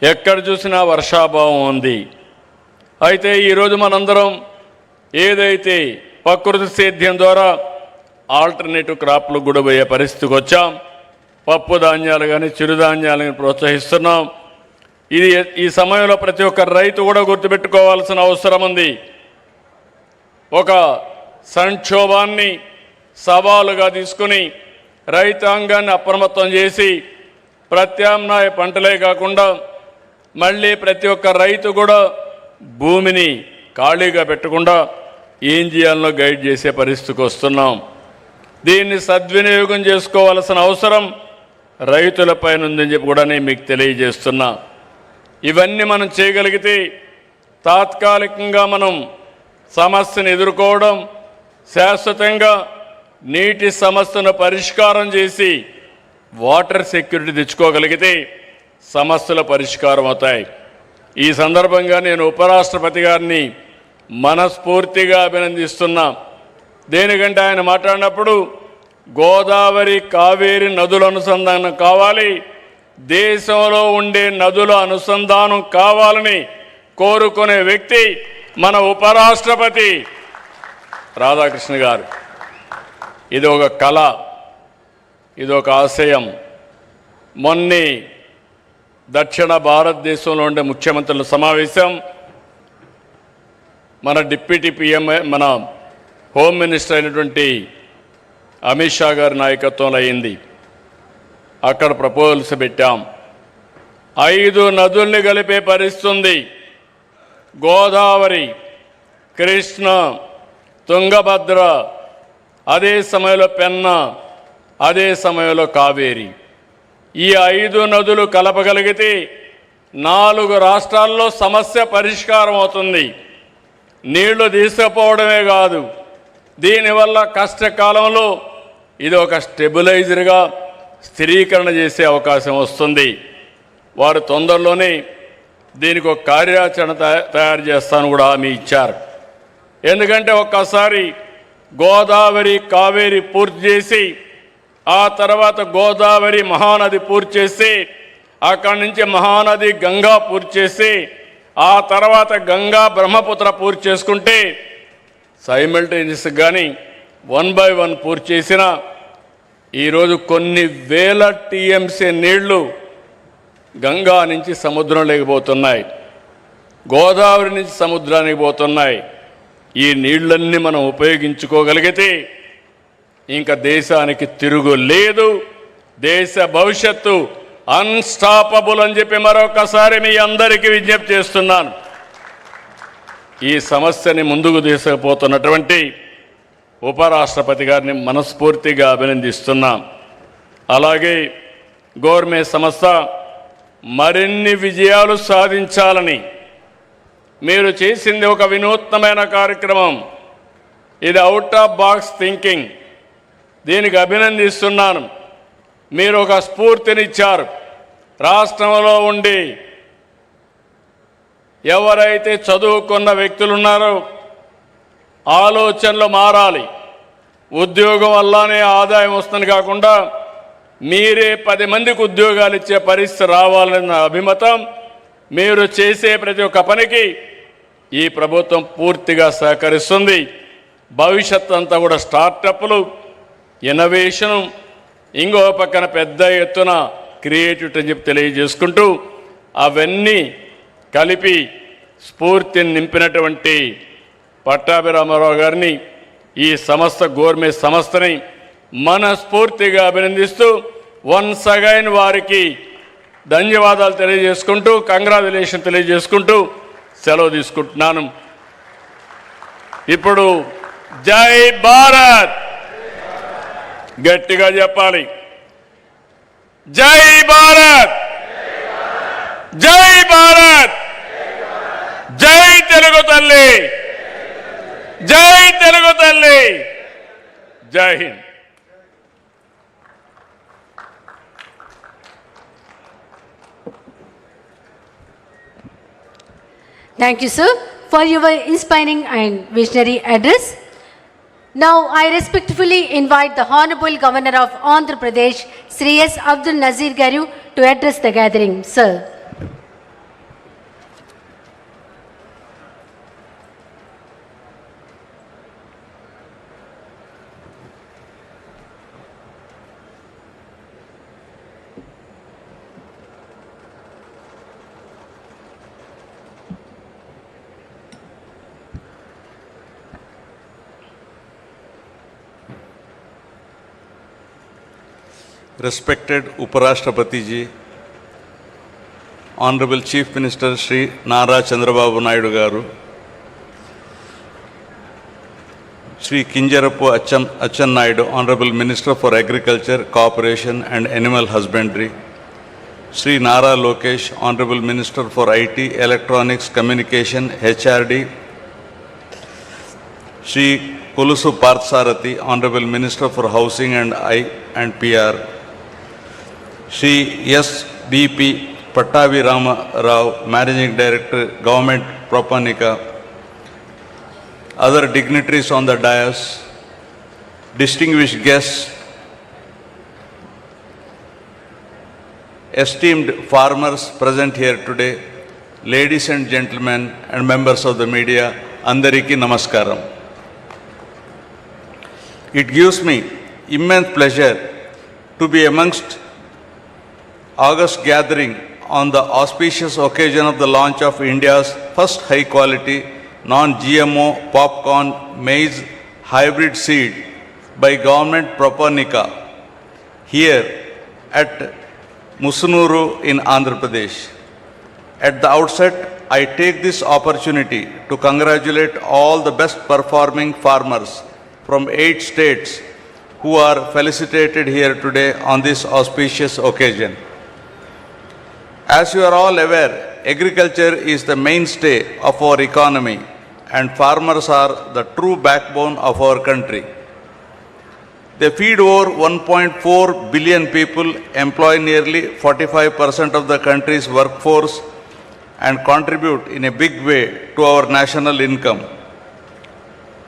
ఎక్కడ చూసినా వర్షాభావం ఉంది. అయితే ఈరోజు మనందరం ఏదైతే ప్రకృతి సేద్యం ద్వారా ఆల్టర్నేటివ్ క్రాప్లు కూడా పోయే పరిస్థితికి వచ్చాం. పప్పు ధాన్యాలు కానీ చిరుధాన్యాలను ప్రోత్సహిస్తున్నాం. ఇది ఈ సమయంలో ప్రతి ఒక్క రైతు కూడా గుర్తుపెట్టుకోవాల్సిన అవసరం ఉంది. ఒక సంక్షోభాన్ని సవాలుగా తీసుకుని రైతాంగాన్ని అప్రమత్తం చేసి ప్రత్యామ్నాయ పంటలే కాకుండా మళ్ళీ ప్రతి ఒక్క రైతు కూడా భూమిని ఖాళీగా పెట్టకుండా ఏం చేయాలనో గైడ్ చేసే పరిస్థితికి వస్తున్నాం. దీన్ని సద్వినియోగం చేసుకోవాల్సిన అవసరం రైతులపైన ఉందని చెప్పి కూడా నేను మీకు తెలియజేస్తున్నా. ఇవన్నీ మనం చేయగలిగితే తాత్కాలికంగా మనం సమస్యను ఎదుర్కోవడం, శాశ్వతంగా నీటి సమస్యను పరిష్కారం చేసి వాటర్ సెక్యూరిటీ తెచ్చుకోగలిగితే సమస్యల పరిష్కారం అవుతాయి. ఈ సందర్భంగా నేను ఉపరాష్ట్రపతి గారిని మనస్ఫూర్తిగా అభినందిస్తున్నా. దేనికంటే ఆయన మాట్లాడినప్పుడు గోదావరి కావేరి నదుల అనుసంధానం కావాలి, దేశంలో ఉండే నదుల అనుసంధానం కావాలని కోరుకునే వ్యక్తి మన ఉపరాష్ట్రపతి రాధాకృష్ణ గారు. ఇది ఒక కళ, ఇది ఒక ఆశయం. మొన్నే దక్షిణ భారతదేశంలో ఉండే ముఖ్యమంత్రుల సమావేశం మన డిప్యూటీ పిఎం మన హోమ్ మినిస్టర్ అయినటువంటి అమిత్ షా గారి నాయకత్వంలో అయింది. అక్కడ ప్రపోజల్స్ పెట్టాం. 5 నదుల్ని కలిపే పరిస్థితి. గోదావరి, కృష్ణ, తుంగభద్ర, అదే సమయంలో పెన్నా, అదే సమయంలో కావేరి. ఈ 5 నదులు కలపగలిగితే 4 రాష్ట్రాల్లో సమస్య పరిష్కారం అవుతుంది. నీళ్లు తీసుకుపోవడమే కాదు, దీనివల్ల కష్టకాలంలో ఇది ఒక స్టెబిలైజర్గా స్థిరీకరణ చేసే అవకాశం వస్తుంది. వారు తొందరలోనే దీనికి ఒక కార్యాచరణ తయారు చేస్తాను కూడా హామీ ఇచ్చారు. ఎందుకంటే ఒక్కసారి గోదావరి కావేరి పూర్తి చేసి ఆ తర్వాత గోదావరి మహానది పూర్తి చేసి అక్కడి నుంచి మహానది గంగా పూర్తి చేసి ఆ తర్వాత గంగా బ్రహ్మపుత్ర పూర్తి చేసుకుంటే సైమల్టేనియస్ కానీ 1 by 1 పూర్తి చేసిన ఈరోజు కొన్ని వేల టీఎంసీ నీళ్లు గంగా నుంచి సముద్రం లేకపోతున్నాయి, గోదావరి నుంచి సముద్రానికి పోతున్నాయి. ఈ నీళ్లన్నీ మనం ఉపయోగించుకోగలిగితే ఇంకా దేశానికి తిరుగు లేదు. దేశ భవిష్యత్తు అన్స్టాపబుల్ అని చెప్పి మరొకసారి మీ అందరికీ విజ్ఞప్తి చేస్తున్నాను. ఈ సమస్యని ముందుకు తీసుకుపోతున్నటువంటి ఉపరాష్ట్రపతి గారిని మనస్ఫూర్తిగా అభినందిస్తున్నాం. అలాగే గవర్నమెంట్ సంస్థ మరిన్ని విజయాలు సాధించాలని మీరు చేసింది ఒక వినూత్నమైన కార్యక్రమం. ఇది అవుట్ ఆఫ్ బాక్స్ థింకింగ్. దీనికి అభినందిస్తున్నాను. మీరు ఒక స్ఫూర్తినిచ్చారు. రాష్ట్రంలో ఉండి ఎవరైతే చదువుకున్న వ్యక్తులు ఉన్నారో ఆలోచనలు మారాలి. ఉద్యోగం వల్లనే ఆదాయం వస్తుంది కాకుండా మీరే 10 మందికి ఉద్యోగాలు ఇచ్చే పరిస్థితి రావాలన్న అభిమతం. మీరు చేసే ప్రతి ఒక్క పనికి ఈ ప్రభుత్వం పూర్తిగా సహకరిస్తుంది. భవిష్యత్ అంతా కూడా స్టార్టప్లు, ఇన్నోవేషను, ఇంకో పక్కన పెద్ద ఎత్తున క్రియేటివిటీ అని చెప్పి తెలియజేసుకుంటూ అవన్నీ కలిపి స్ఫూర్తిని నింపినటువంటి పట్టాభిరామారావు గారిని, ఈ సంస్థ గవర్నమెంట్ సంస్థని మనస్ఫూర్తిగా అభినందిస్తూ వన్స్ అగైన్ వారికి ధన్యవాదాలు తెలియజేసుకుంటూ కంగ్రాచులేషన్ తెలియజేసుకుంటూ సెలవు తీసుకుంటున్నాను. ఇప్పుడు జై భారత్ గట్టిగా చెప్పాలి. జై భారత్, జై భారత్, జై తెలుగు తల్లి. జై తెలుగు తల్లి. జై Hind. Thank you, sir, for your inspiring and visionary address. Now, I respectfully invite the Honorable Governor of Andhra Pradesh, Sri S. Abdul Nazeer Garu, to address the gathering. Sir. Respected Uparashtrapati ji, Honorable Chief Minister Shri Nara Chandrababu Naidu Garu, Shri Kinjarapu Achan Naidu, Honorable Minister for Agriculture, Cooperation and Animal Husbandry, Shri Nara Lokesh, Honorable Minister for IT, Electronics, Communication, HRD, Shri Kulusu Parthsarathi, Honorable Minister for Housing and PR, Shri S.B.P. Pattavi Rama Rao, Managing Director, Government Proponika, other dignitaries on the dais, distinguished guests, esteemed farmers present here today, ladies and gentlemen and members of the media, Andariki Namaskaram. It gives me immense pleasure to be amongst August gathering on the auspicious occasion of the launch of India's first high-quality, non-GMO popcorn maize hybrid seed by Government Proponika here at Musunuru in Andhra Pradesh. At the outset, I take this opportunity to congratulate all the best performing farmers from 8 states who are felicitated here today on this auspicious occasion. As you are all aware, agriculture is the mainstay of our economy and farmers are the true backbone of our country. They feed over 1.4 billion people, employ nearly 45% of the country's workforce and contribute in a big way to our national income.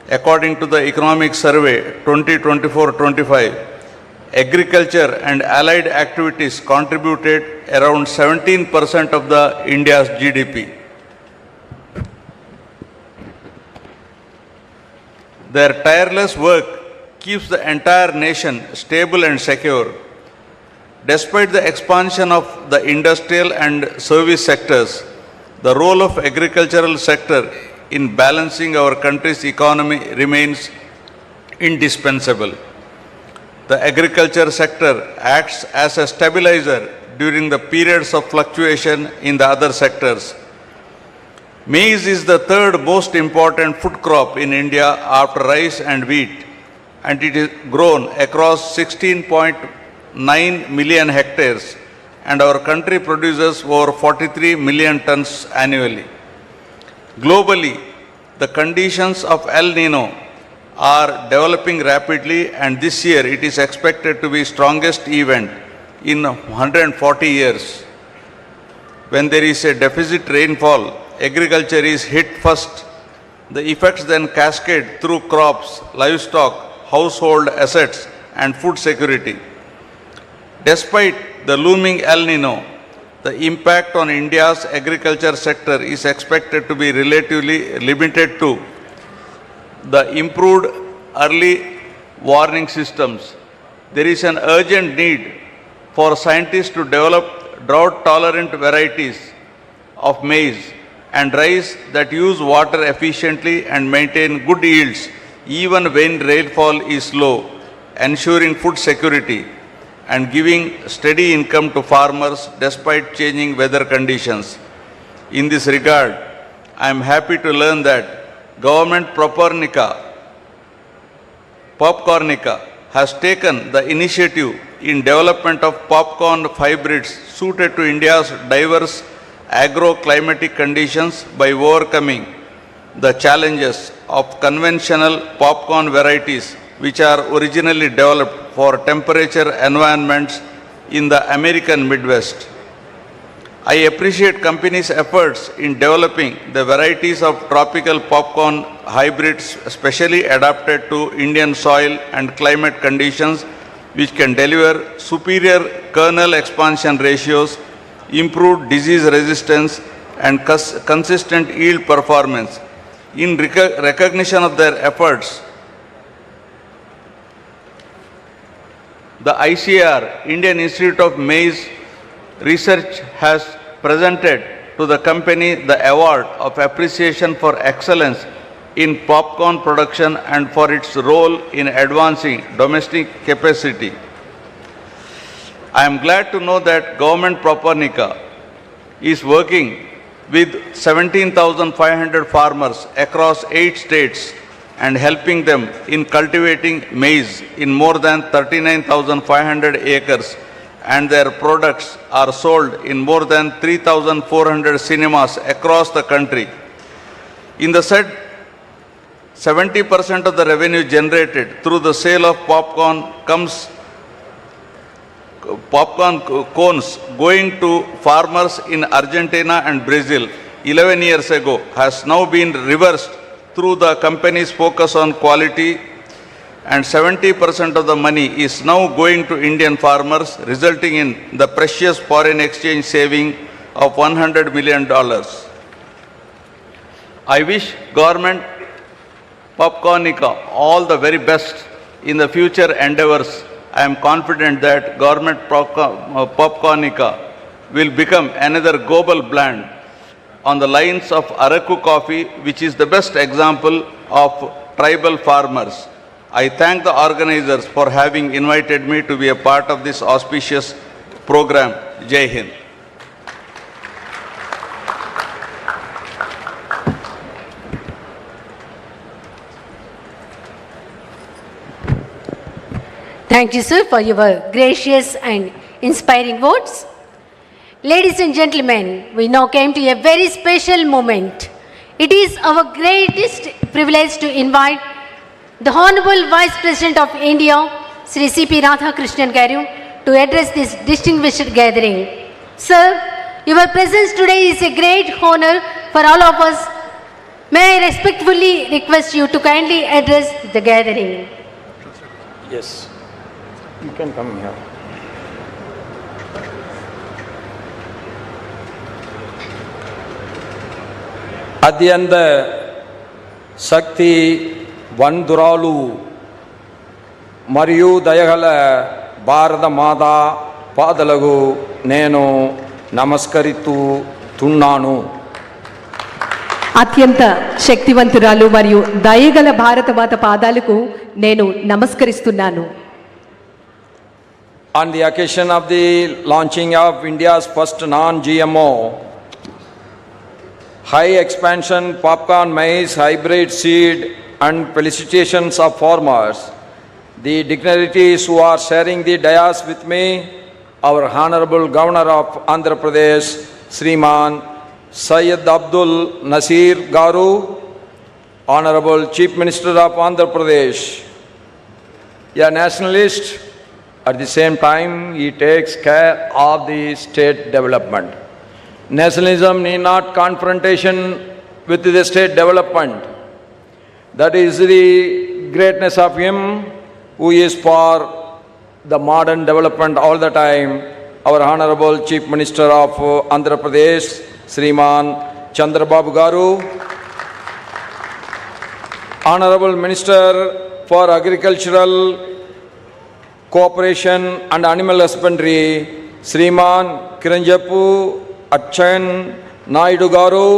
According to the Economic Survey 2024-25, agriculture and allied activities contributed around 17% of the India's GDP. Their tireless work keeps the entire nation stable and secure. Despite the expansion of the industrial and service sectors, the role of agricultural sector in balancing our country's economy remains indispensable. The agriculture sector acts as a stabilizer during the periods of fluctuation in the other sectors. Maize is the third most important food crop in India after rice and wheat, and it is grown across 16.9 million hectares, and our country produces over 43 million tons annually. Globally, the conditions of El Nino are developing rapidly, and this year it is expected to be strongest event in 140 years. When there is a deficit rainfall, agriculture is hit first. The effects then cascade through crops, livestock, household assets and food security. Despite the looming El Nino, the impact on India's agriculture sector is expected to be relatively limited to the improved early warning systems. There is an urgent need for scientists to develop drought-tolerant varieties of maize and rice that use water efficiently and maintain good yields even when rainfall is low, ensuring food security and giving steady income to farmers despite changing weather conditions. In this regard, I am happy to learn that Government Popcornica has taken the initiative in development of popcorn hybrids suited to India's diverse agro-climatic conditions by overcoming the challenges of conventional popcorn varieties which are originally developed for temperature environments in the American Midwest. I appreciate companies' efforts in developing the varieties of tropical popcorn hybrids specially adapted to Indian soil and climate conditions which can deliver superior kernel expansion ratios, improved disease resistance and consistent yield performance. In recognition of their efforts, the ICR, Indian Institute of Maize Research, has presented to the company the award of appreciation for excellence in popcorn production and for its role in advancing domestic capacity. I am glad to know that Government Propernica is working with 17,500 farmers across 8 states and helping them in cultivating maize in more than 39,500 acres, and their products are sold in more than 3,400 cinemas across the country. In the said 70% of the revenue generated through the sale of popcorn cones going to farmers in Argentina and Brazil 11 years ago has now been reversed through the company's focus on quality, and 70% of the money is now going to Indian farmers, resulting in the precious foreign exchange saving of $100 million. I wish Government Popcornica all the very best in the future endeavors. I am confident that Government Popcornica will become another global brand on the lines of Araku coffee, which is the best example of tribal farmers. I thank the organizers for having invited me to be a part of this auspicious program. Jai Hind. Thank you, sir, for your gracious and inspiring words. Ladies and gentlemen, we now came to a very special moment. It is our greatest privilege to invite the Honorable Vice President of India, Sri C.P. Radhakrishnan Garu, to address this distinguished gathering. Sir, your presence today is a great honor for all of us. May I respectfully request you to kindly address the gathering. Yes, you can come here. అత్యంత శక్తి వందురాలు మరియు దయగల భారత మాత పాదలకు నేను నమస్కరిస్తున్నాను. అత్యంత శక్తివంతురాలు మరియు దయగల భారతమాత పాదాలకు నేను నమస్కరిస్తున్నాను. On the occasion of the launching of India's first non-GMO high expansion popcorn maize hybrid seed and felicitations of farmers, the dignitaries who are sharing the dais with me, our Honorable Governor of Andhra Pradesh, Sriman Syed Abdul Nazeer Garu, Honorable Chief Minister of Andhra Pradesh, a nationalist, at the same time he takes care of the state development. Nationalism need not confrontation with the state development. That is the greatness of him who is for the modern development all the time. Our Honorable Chief Minister of Andhra Pradesh, Sriman Chandrababu Garu, Honorable Minister for Agricultural Cooperation and Animal Husbandry, Sriman Kiranjapu Achan Naidu Garu,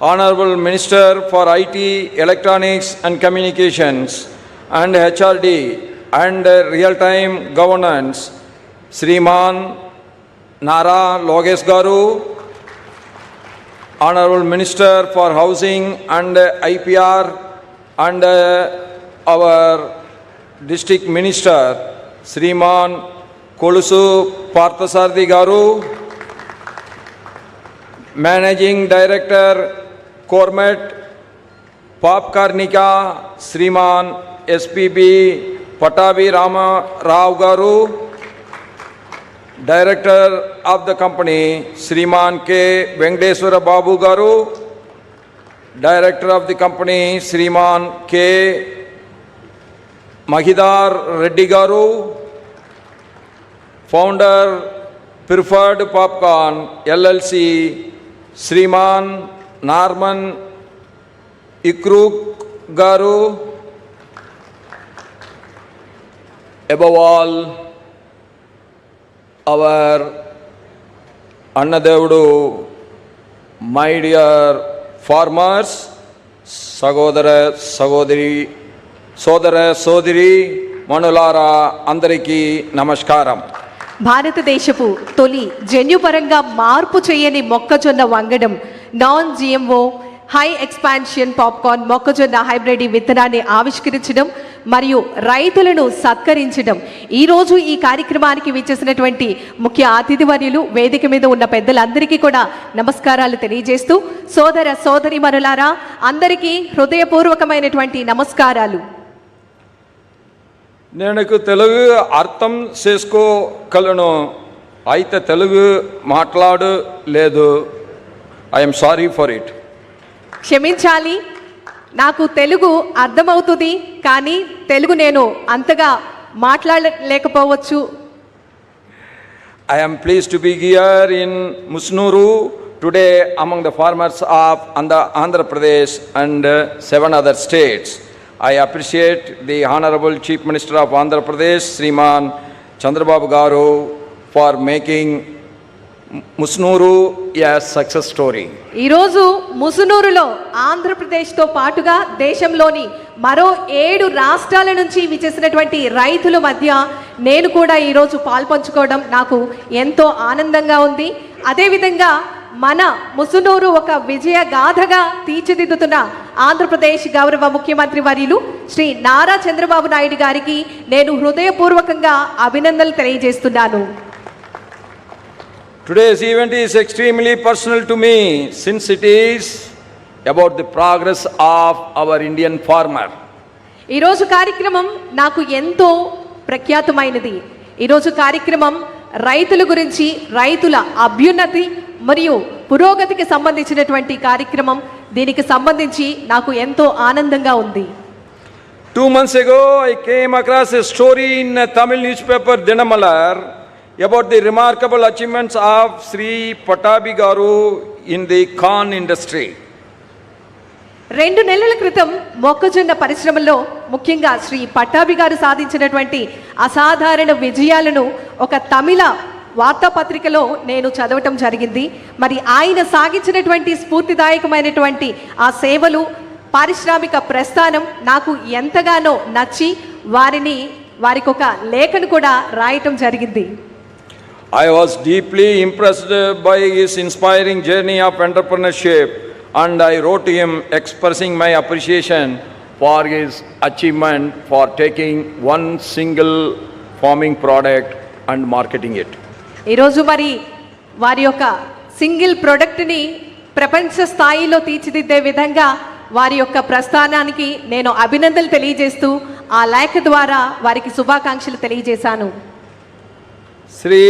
Honorable Minister for IT, Electronics and Communications and HRD and Real-Time Governance, Sriman Nara Logesh Garu, Honorable Minister for Housing and IPR and our District Minister, Sriman Kolusu Parthasarthi Garu, Managing Director, Cormet Popcornica, Sriman SPB Patabi Rama Rao Garu. Director of the company, Sriman K. Venkateswara Babu Garu. Director of the company, Sriman K. Mahidar Reddy Garu. Founder, Preferred Popcorn LLC, Sriman Narman Ikruk Garu. Above all, our Annadevudu, my dear farmers, Sagodara, Sagodari, Sodara, Sodiri, Manulara, Andariki, Namaskaram. భారతదేశపు తొలి జన్యుపరంగా మార్పు చేయని మొక్కజొన్న వంగడం non GMO high expansion popcorn మొక్కజొన్న hybrid విత్తనాన్ని ఆవిష్కరించడం మరియు రైతులను సత్కరించడం. ఈరోజు ఈ కార్యక్రమానికి విచ్చేసినటువంటి ముఖ్య అతిథివర్యులు, వేదిక మీద ఉన్న పెద్దలందరికీ కూడా నమస్కారాలు తెలియజేస్తూ, సోదర సోదరీమణులారా అందరికీ హృదయపూర్వకమైనటువంటి నమస్కారాలు. నేను తెలుగు అర్థం చేసుకోగలను, అయితే తెలుగు మాట్లాడలేదు. I'm sorry for it. క్షమించాలి, నాకు తెలుగు అర్థమవుతుంది కానీ తెలుగు నేను అంతగా మాట్లాడలేకపోవచ్చు. I am pleased to be here in Musnuru today among the farmers of Andhra Pradesh and 7 other states. I appreciate the Honorable Chief Minister of Andhra Pradesh, Sriman Chandrababu Garu, for making Musunuru a success story. ఈరోజు ముసునూరులో ఆంధ్రప్రదేశ్తో పాటుగా దేశంలోని మరో 7 రాష్ట్రాల నుంచి విచ్చేసినటువంటి రైతుల మధ్య నేను కూడా ఈరోజు పాల్పంచుకోవడం నాకు ఎంతో ఆనందంగా ఉంది. అదేవిధంగా మన ముసునూరు ఒక విజయ గాథగా తీర్చిదిద్దుతున్న ఆంధ్రప్రదేశ్ గౌరవ ముఖ్యమంత్రి వర్యులు శ్రీ నారా చంద్రబాబు నాయుడు గారికి నేను హృదయపూర్వకంగా అభినందనలు తెలియజేస్తున్నాను. Today's event is extremely personal to me since it is about the progress of our Indian farmer. ఈరోజు కార్యక్రమం నాకు ఎంతో ప్రఖ్యాతమైనది. ఈరోజు కార్యక్రమం రైతుల గురించి, రైతుల అభ్యున్నతి మరియు పురోగతికి సంబంధించినటువంటి కార్యక్రమం. దీనికి సంబంధించి నాకు ఎంతో ఆనందంగా ఉంది. 2 months ago, I came across a story in a Tamil newspaper, Dinamalar, about the remarkable achievements of Sri Patabi Garu in the corn industry. 2 నెలల క్రితం మొక్కజొన్న పరిశ్రమలో ముఖ్యంగా శ్రీ పట్టాభి గారు సాధించినటువంటి అసాధారణ విజయాలను ఒక తమిళ వార్తాపత్రికలో నేను చదవటం జరిగింది. మరి ఆయన సాగించినటువంటి స్ఫూర్తిదాయకమైనటువంటి ఆ సేవలు, పారిశ్రామిక ప్రస్థానం నాకు ఎంతగానో నచ్చి వారికి ఒక లేఖను కూడా రాయటం జరిగింది. I was deeply impressed by his inspiring journey of entrepreneurship, and I wrote to him expressing my appreciation for his achievement for taking one single farming product and marketing it. ఈరోజు మరి వారి యొక్క సింగిల్ ప్రోడక్ట్ని ప్రపంచ స్థాయిలో తీర్చిదిద్దే విధంగా వారి యొక్క ప్రస్థానానికి నేను అభినందనలు తెలియజేస్తూ ఆ లేఖ ద్వారా వారికి శుభాకాంక్షలు తెలియజేశాను. Sri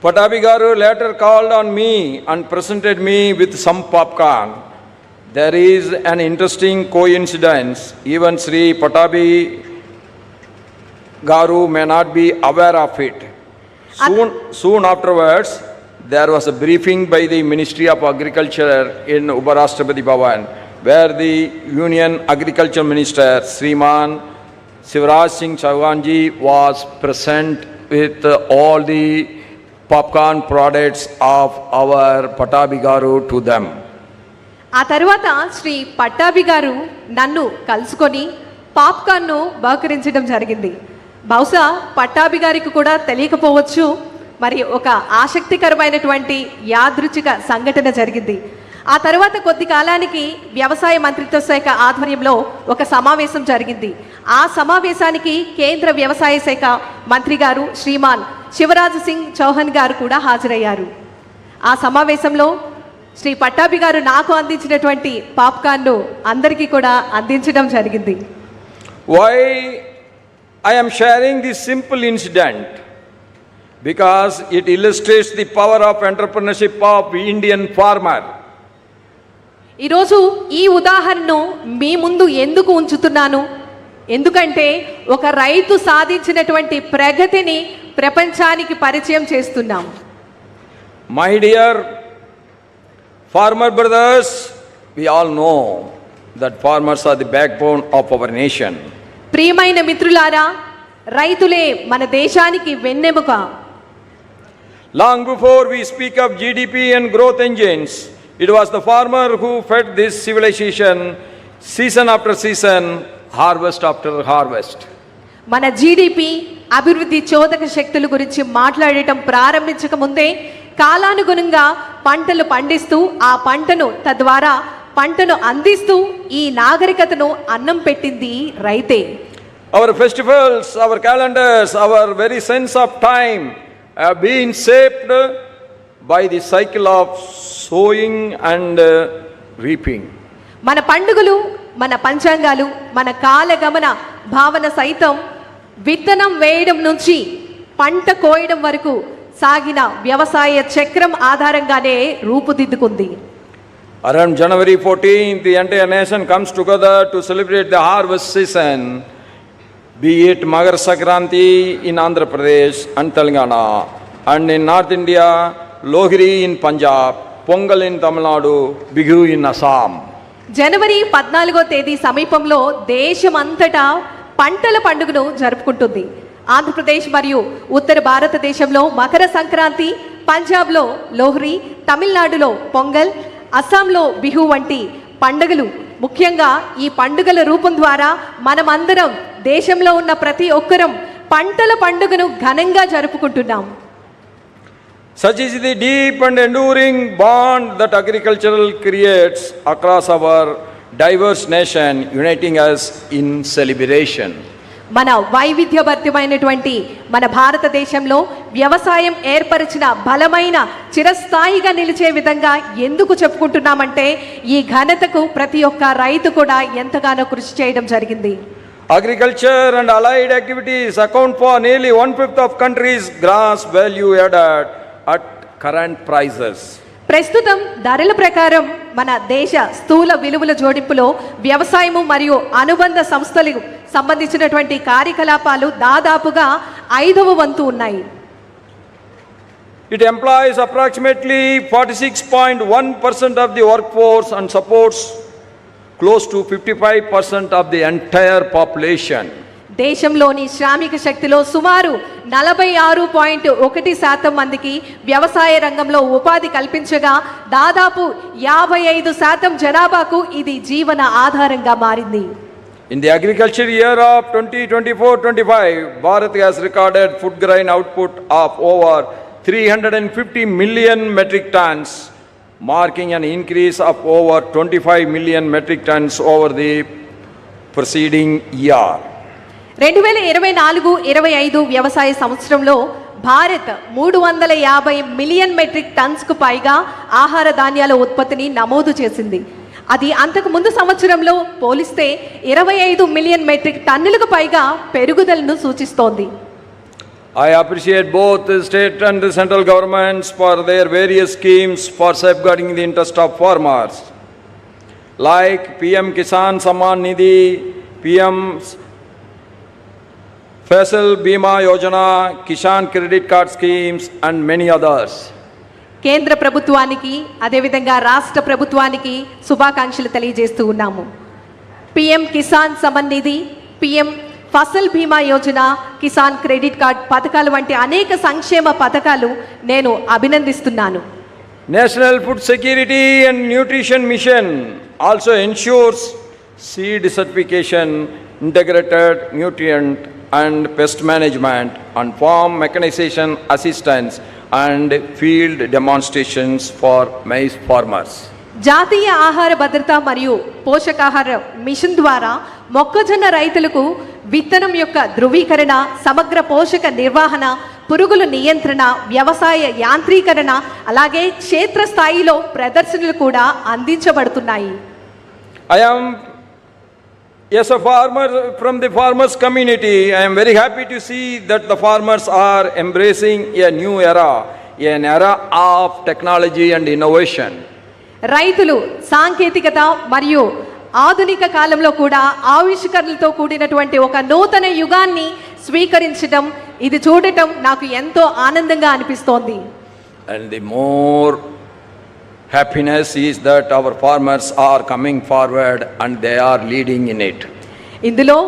Patabi Garu later called on me and presented me with some popcorn. There is an interesting coincidence. Even Sri Patabi Garu may not be aware of it. Soon afterwards, there was a briefing by the Ministry of Agriculture in Uparashtrapati Bhavan, where the Union Agriculture Minister, Sriman Shivraj Singh Chauhanji, was present with all the popcorn products of our Patabi Garu to them. ఆ తర్వాత శ్రీ పట్టాభి గారు నన్ను కలుసుకొని పాప్కార్న్ను బహుకరించడం జరిగింది. బహుశా పట్టాభి గారికి కూడా తెలియకపోవచ్చు, మరి ఒక ఆసక్తికరమైనటువంటి యాదృచ్ఛిక సంఘటన జరిగింది. ఆ తర్వాత కొద్ది కాలానికి వ్యవసాయ మంత్రిత్వ శాఖ ఆధ్వర్యంలో ఒక సమావేశం జరిగింది. ఆ సమావేశానికి కేంద్ర వ్యవసాయ శాఖ మంత్రి గారు శ్రీమాన్ శివరాజ్ సింగ్ చౌహాన్ గారు కూడా హాజరయ్యారు. ఆ సమావేశంలో శ్రీ పట్టాభి గారు నాకు అందించినటువంటి పాప్కార్న్ను అందరికీ కూడా అందించడం జరిగింది. Why I am sharing this simple incident? Because it illustrates the power of entrepreneurship of Indian farmer. ఈరోజు ఈ ఉదాహరణను మీ ముందు ఎందుకు ఉంచుతున్నాను? ఎందుకంటే ఒక రైతు సాధించినటువంటి ప్రగతిని ప్రపంచానికి పరిచయం చేస్తున్నాం. My dear farmer brothers, we all know that farmers are the backbone of our nation. ప్రియమైన మిత్రులారా, రైతులే మన దేశానికి వెన్నెముక. Long before we speak of GDP and growth engines, it was the farmer who fed this civilization season after season, harvest after harvest. మన GDP అభివృద్ధి చోదక శక్తుల గురించి మాట్లాడటం ప్రారంభించక ముందే కాలానుగుణంగా పంటలు పండిస్తూ ఆ పంటను తద్వారా పంటను అందిస్తూ ఈ నాగరికతను అన్నం పెట్టింది రైతే. Our festivals, our calendars, our very sense of time have been shaped by the cycle of sowing and reaping. మన పండుగలు, మన పంచాంగాలు, మన కాలగమన భావన సైతం విత్తనం వేయడం నుంచి పంట కోయడం వరకు సాగిన వ్యవసాయ చక్రం ఆధారంగానే రూపుదిద్దుకుంది. Around January 14th, the entire nation comes together to celebrate the harvest season, be it Magar Sankranti in Andhra Pradesh and Telangana, and in North India, Lohri in Punjab, Pongal in Tamil Nadu, Bihu in Assam. జనవరి 14వ తేదీ సమీపంలో దేశమంతటా పంటల పండుగను జరుపుకుంటుంది. ఆంధ్రప్రదేశ్ మరియు ఉత్తర భారతదేశంలో మకర సంక్రాంతి, పంజాబ్లో లోహ్రీ, తమిళనాడులో పొంగల్, అస్సాంలో బిహు వంటి పండుగలు. ముఖ్యంగా ఈ పండుగల రూపం ద్వారా మనమందరం దేశంలో ఉన్న ప్రతి ఒక్కరం పంటల పండుగను ఘనంగా జరుపుకుంటున్నాం. Such is the deep and enduring bond that agriculture creates across our diverse nation, uniting us in celebration. మన వైవిధ్యభరితమైనటువంటి మన భారతదేశంలో వ్యవసాయం ఏర్పరిచిన బలమైన చిరస్థాయిగా నిలిచే విధంగా ఎందుకు చెప్పుకుంటున్నామంటే ఈ ఘనతకు ప్రతి ఒక్క రైతు కూడా ఎంతగానో కృషి చేయడం జరిగింది. Agriculture and allied activities account for nearly 1/5 of country's gross value added at current prices. ప్రస్తుతం ధరల ప్రకారం మన దేశ స్థూల విలువల జోడింపులో వ్యవసాయము మరియు అనుబంధ సంస్థలకు సంబంధించినటువంటి కార్యకలాపాలు దాదాపుగా 5వ వంతు ఉన్నాయి. It employs approximately 46.1% of the workforce and supports close to 55% of the entire population. దేశంలోని శ్రామిక శక్తిలో సుమారు 46.1% మందికి వ్యవసాయ రంగంలో ఉపాధి కల్పించగా దాదాపు 55% జనాభాకు ఇది జీవన ఆధారంగా మారింది. In the agriculture year of 2024-25, Bharat has recorded food grain output of over 350 million metric tons, marking an increase of over 25 million metric tons over the preceding year. 2024-25 వ్యవసాయ సంవత్సరంలో భారత్ 350 మిలియన్ మెట్రిక్ టన్స్కు పైగా ఆహార ధాన్యాల ఉత్పత్తిని నమోదు చేసింది. అది అంతకు ముందు సంవత్సరంలో పోలిస్తే 25 మిలియన్ మెట్రిక్ టన్నులకు పైగా పెరుగుదలను సూచిస్తోంది. I appreciate both the state and the central governments for their various schemes for safeguarding the interest of farmers, like PM Kisan Samman Nidhi, PM's Fasal Bima Yojana, Kisan Credit Card schemes and many others. కేంద్ర ప్రభుత్వానికి అదేవిధంగా రాష్ట్ర ప్రభుత్వానికి శుభాకాంక్షలు తెలియజేస్తూ ఉన్నాము. PM Kisan Samman Nidhi, PM Fasal బీమా Yojana, Kisan credit card పథకాలు వంటి అనేక సంక్షేమ పథకాలు నేను అభినందిస్తున్నాను. National Food Security and Nutrition Mission also ensures seed certification, integrated nutrient and pest management, and farm mechanization assistance and field demonstrations for maize farmers. జాతీయ ఆహార భద్రత మరియు పోషకాహార మిషన్ ద్వారా మొక్కజొన్న రైతులకు విత్తనం యొక్క ధృవీకరణ, సమగ్ర పోషక నిర్వహణ, పురుగుల నియంత్రణ, వ్యవసాయ యాంత్రీకరణ, అలాగే క్షేత్రస్థాయిలో ప్రదర్శనలు కూడా అందించబడుతున్నాయి. I am, as a farmer from the farmers community, I am very happy to see that the farmers are embracing a new era, an era of technology and innovation. రైతులు సాంకేతికత మరియు ఆధునిక కాలంలో కూడా ఆవిష్కరణలతో కూడినటువంటి ఒక నూతన యుగాన్ని స్వీకరించడం, ఇది చూడటం నాకు ఎంతో ఆనందంగా అనిపిస్తోంది. And the more happiness is that our farmers are coming forward and they are leading in it. ఇందులో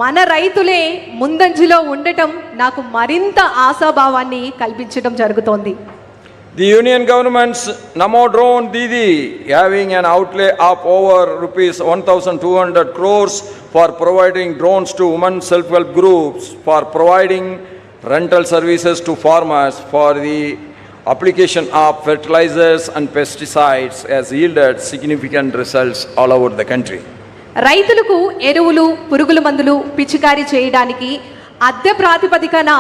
మన రైతులే ముందంజలో ఉండటం నాకు మరింత ఆశాభావాన్ని కల్పించడం జరుగుతోంది. The union government's Namo Drone Didi having an outlay of over rupees 1,200 crores for providing drones to women self-help groups, for providing rental services to farmers, for the application of fertilizers and pesticides has yielded significant results all over the country. రైతులకు ఎరువులు, పురుగుల మందులు పిచికారీ చేయడానికి అద్దె ప్రాతిపదికన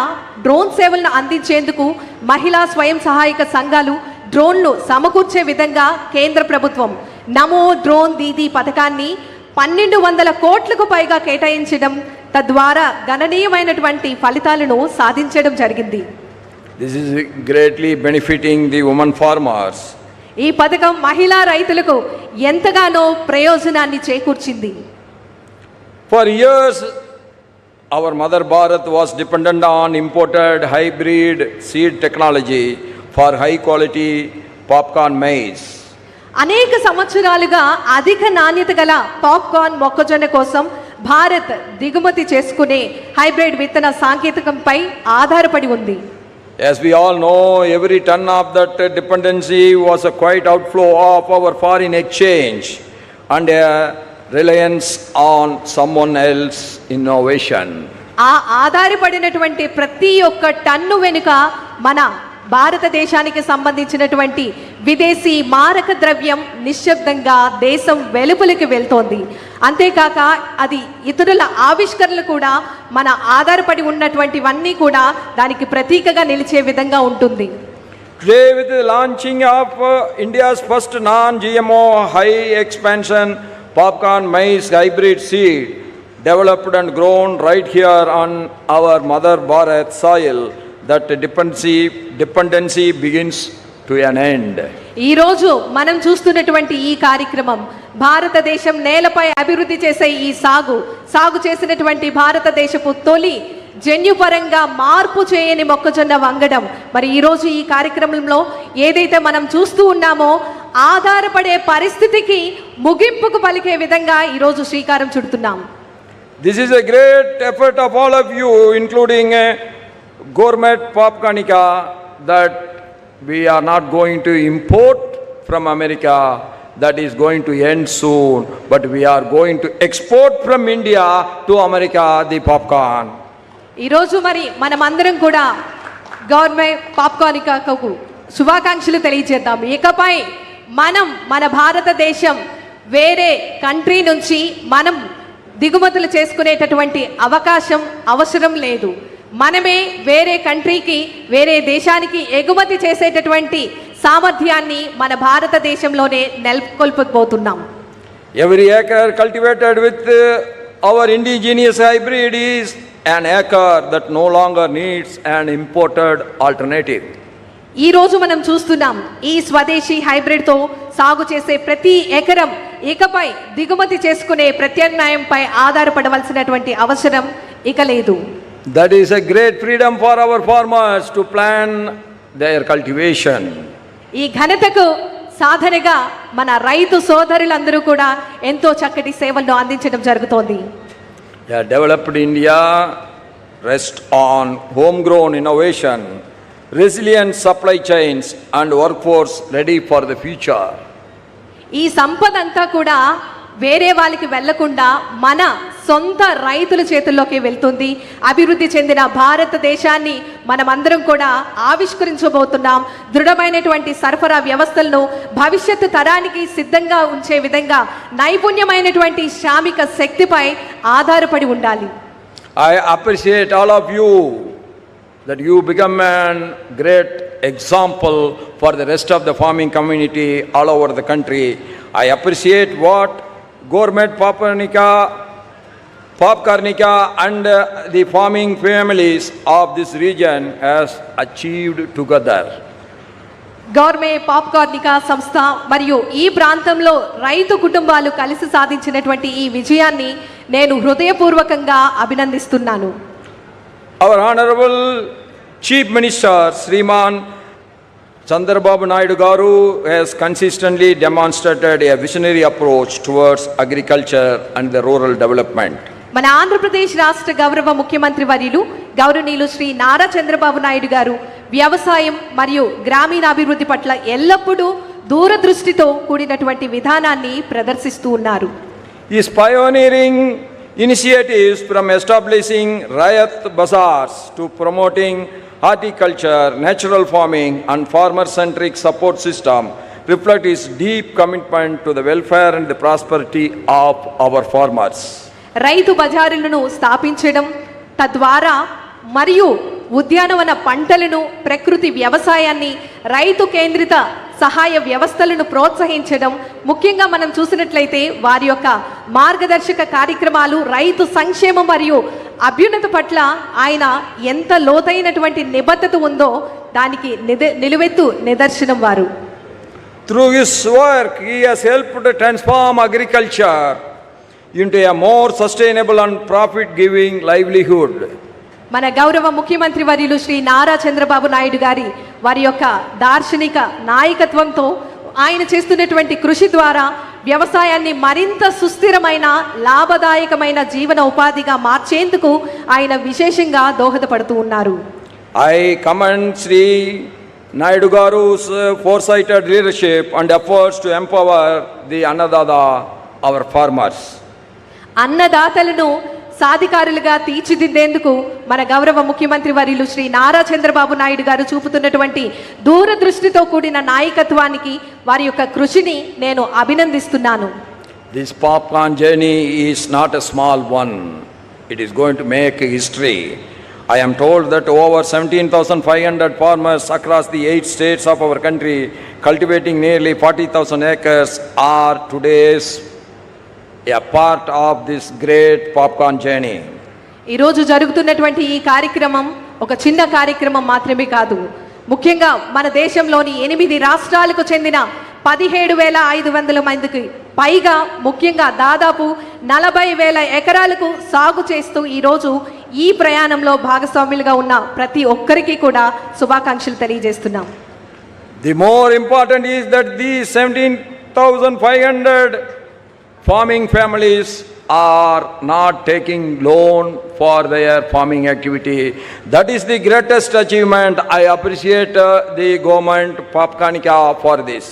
drone సేవలను అందించేందుకు మహిళా స్వయం సహాయక సంఘాలు డ్రోన్లు సమకూర్చే విధంగా కేంద్ర ప్రభుత్వం నమో డ్రోన్ దీదీ పథకాన్ని 1,200 కోట్లకు పైగా కేటాయించడం, తద్వారా గణనీయమైనటువంటి ఫలితాలను సాధించడం జరిగింది. This is greatly benefiting the women farmers. ఈ పథకం మహిళా రైతులకు ఎంతగానో ప్రయోజనాన్ని చేకూర్చింది. For years, our mother Bharat was dependent on imported hybrid seed technology for high quality popcorn maize. అనేక సంవత్సరాలుగా అధిక నాణ్యత గల పాప్కార్న్ మొక్కజొన్న కోసం భారత్ దిగుమతి చేసుకునే హైబ్రిడ్ విత్తన సాంకేతికంపై ఆధారపడి ఉంది. As we all know, every ton of that dependency was a quite outflow of our foreign exchange and a reliance on someone else innovation. ఆ ఆధారపడినటువంటి ప్రతి ఒక్క టన్ను వెనుక మన భారతదేశానికి సంబంధించినటువంటి విదేశీ మారక ద్రవ్యం నిశ్శబ్దంగా దేశం వెలుపలికి వెళ్తోంది. అంతేకాక అది ఇతరుల ఆవిష్కరణలు కూడా మన ఆధారపడి ఉన్నటువంటివన్నీ కూడా దానికి ప్రతీకగా నిలిచే విధంగా ఉంటుంది. Today, with the launching of India's first non-GMO high expansion popcorn maize hybrid seed, developed and grown right here on our mother Bharat soil, that dependency begins to an end. ఈ రోజు మనం చూస్తున్నటువంటి ఈ కార్యక్రమం భారతదేశం నేలపై అభివృద్ధి చేసే ఈ సాగు చేసినటువంటి భారతదేశపు తొలి జన్యుపరంగా మార్పు చేయని మొక్కజొన్న వంగడం. మరి ఈరోజు ఈ కార్యక్రమంలో ఏదైతే మనం చూస్తూ ఉన్నామో ఆధారపడే పరిస్థితికి ముగింపుకు పలికే విధంగా ఈరోజు శ్రీకారం చుడుతున్నాం. This is a great effort of all of you, including gourmet popcornica, that we are not going to import from America. That is going to end soon, but we are going to export from India to America the popcorn. ఈరోజు మరి మనమందరం కూడా government పాప్కార్నికాకు శుభాకాంక్షలు తెలియజేద్దాం. ఇకపై మన భారతదేశం వేరే country నుంచి మనం దిగుమతులు చేసుకునేటటువంటి అవసరం లేదు. మనమే వేరే కంట్రీకి, వేరే దేశానికి ఎగుమతి చేసేటటువంటి సామర్థ్యాన్ని మన భారతదేశంలోనే నెలకొల్పబోతున్నాం. Every acre cultivated with our indigenous hybrid is an acre that no longer needs an imported alternative. ఈ రోజు మనం చూస్తున్నాం ఈ స్వదేశీ హైబ్రిడ్తో సాగు చేసే ప్రతి ఎకరం ఇకపై దిగుమతి చేసుకునే ప్రత్యామ్నాయంపై ఆధారపడవలసినటువంటి అవసరం ఇక లేదు. That is a great freedom for our farmers to plan their cultivation. ఈ ఘనతకు సాధనగా మన రైతు సోదరులందరూ కూడా ఎంతో చక్కటి సేవలను అందించడం జరుగుతోంది. A developed India rests on homegrown innovation, resilient supply chains and workforce ready for the future. ఈ సంపద అంతా కూడా వేరే వాళ్ళకి వెళ్లకుండా మన సొంత రైతుల చేతుల్లోకి వెళ్తుంది. అభివృద్ధి చెందిన భారతదేశాన్ని మనమందరం కూడా ఆవిష్కరించబోతున్నాం. దృఢమైనటువంటి సరఫరా వ్యవస్థలను భవిష్యత్తు తరానికి సిద్ధంగా ఉంచే విధంగా నైపుణ్యమైనటువంటి శ్రామిక శక్తిపై ఆధారపడి ఉండాలి. I appreciate all of you that you become a great example for the rest of the farming community all over the country. I appreciate what Gourmet Popcornica and the farming families of this region has achieved together. గౌర్మే పాప్కార్నికా సంస్థ మరియు ఈ ప్రాంతంలో రైతు కుటుంబాలు కలిసి సాధించినటువంటి ఈ విజయాన్ని నేను హృదయపూర్వకంగా అభినందిస్తున్నాను. Our Honorable Chief Minister Sriman Chandrababu Naidu Garu has consistently demonstrated a visionary approach towards agriculture and the rural development. మన ఆంధ్రప్రదేశ్ రాష్ట్ర గౌరవ ముఖ్యమంత్రి వర్యులు గౌరవనీయులు శ్రీ నారా చంద్రబాబు నాయుడు గారు వ్యవసాయం మరియు గ్రామీణాభివృద్ధి పట్ల ఎల్లప్పుడూ దూరదృష్టితో కూడినటువంటి విధానాన్ని ప్రదర్శిస్తూ ఉన్నారు. His pioneering initiatives from establishing Rayat Bazaars to promoting horticulture, natural farming and farmer-centric support system reflect his deep commitment to the welfare and the prosperity of our farmers. రైతు బజారులను స్థాపించడం తద్వారా మరియు ఉద్యానవన పంటలను ప్రకృతి వ్యవసాయాన్ని రైతు కేంద్రిత సహాయ వ్యవస్థలను ప్రోత్సహించడం ముఖ్యంగా మనం చూసినట్లయితే వారి యొక్క మార్గదర్శక కార్యక్రమాలు రైతు సంక్షేమం మరియు అభ్యున్నత పట్ల ఆయన ఎంత లోతైనటువంటి నిబద్ధత ఉందో దానికి నిలువెత్తు నిదర్శనం వారు. Through his work he has helped to transform agriculture into a more sustainable and profit-giving livelihood. మన గౌరవ ముఖ్యమంత్రి వర్యులు శ్రీ నారా చంద్రబాబు నాయుడు గారి వారి యొక్క దార్శనిక నాయకత్వంతో ఆయన చేస్తున్నటువంటి కృషి ద్వారా వ్యవసాయాన్ని మరింత సుస్థిరమైన లాభదాయకమైన జీవన ఉపాధిగా మార్చేందుకు ఆయన విశేషంగా దోహదపడుతూ ఉన్నారు. I commend Sri Naidu Garu's foresighted leadership and efforts to empower the Annadada, our farmers. అన్నదాతలను సాధికారులుగా తీర్చిదిద్దేందుకు మన గౌరవ ముఖ్యమంత్రి వర్యులు శ్రీ నారా చంద్రబాబు నాయుడు గారు చూపుతున్నటువంటి దూరదృష్టితో కూడిన నాయకత్వానికి వారి యొక్క కృషిని నేను అభినందిస్తున్నాను. This popcorn journey is not a small one. It is going to make history. I am told that over 17,500 farmers across the 8 states of our country cultivating nearly 40,000 acres are today's a part of this great popcorn journey. ఈరోజు జరుగుతున్నటువంటి ఈ కార్యక్రమం ఒక చిన్న కార్యక్రమం మాత్రమే కాదు. ముఖ్యంగా మన దేశంలోని 8 రాష్ట్రాలకు చెందిన 17,500 మందికి పైగా ముఖ్యంగా దాదాపు 40,000 ఎకరాలకు సాగు చేస్తూ ఈరోజు ఈ ప్రయాణంలో భాగస్వాములుగా ఉన్న ప్రతి ఒక్కరికి కూడా శుభాకాంక్షలు తెలియజేస్తున్నాం. The more important is that these 17,500 farming families are not taking loan for their farming activity. That is the greatest achievement. I appreciate the government Popcornica for this.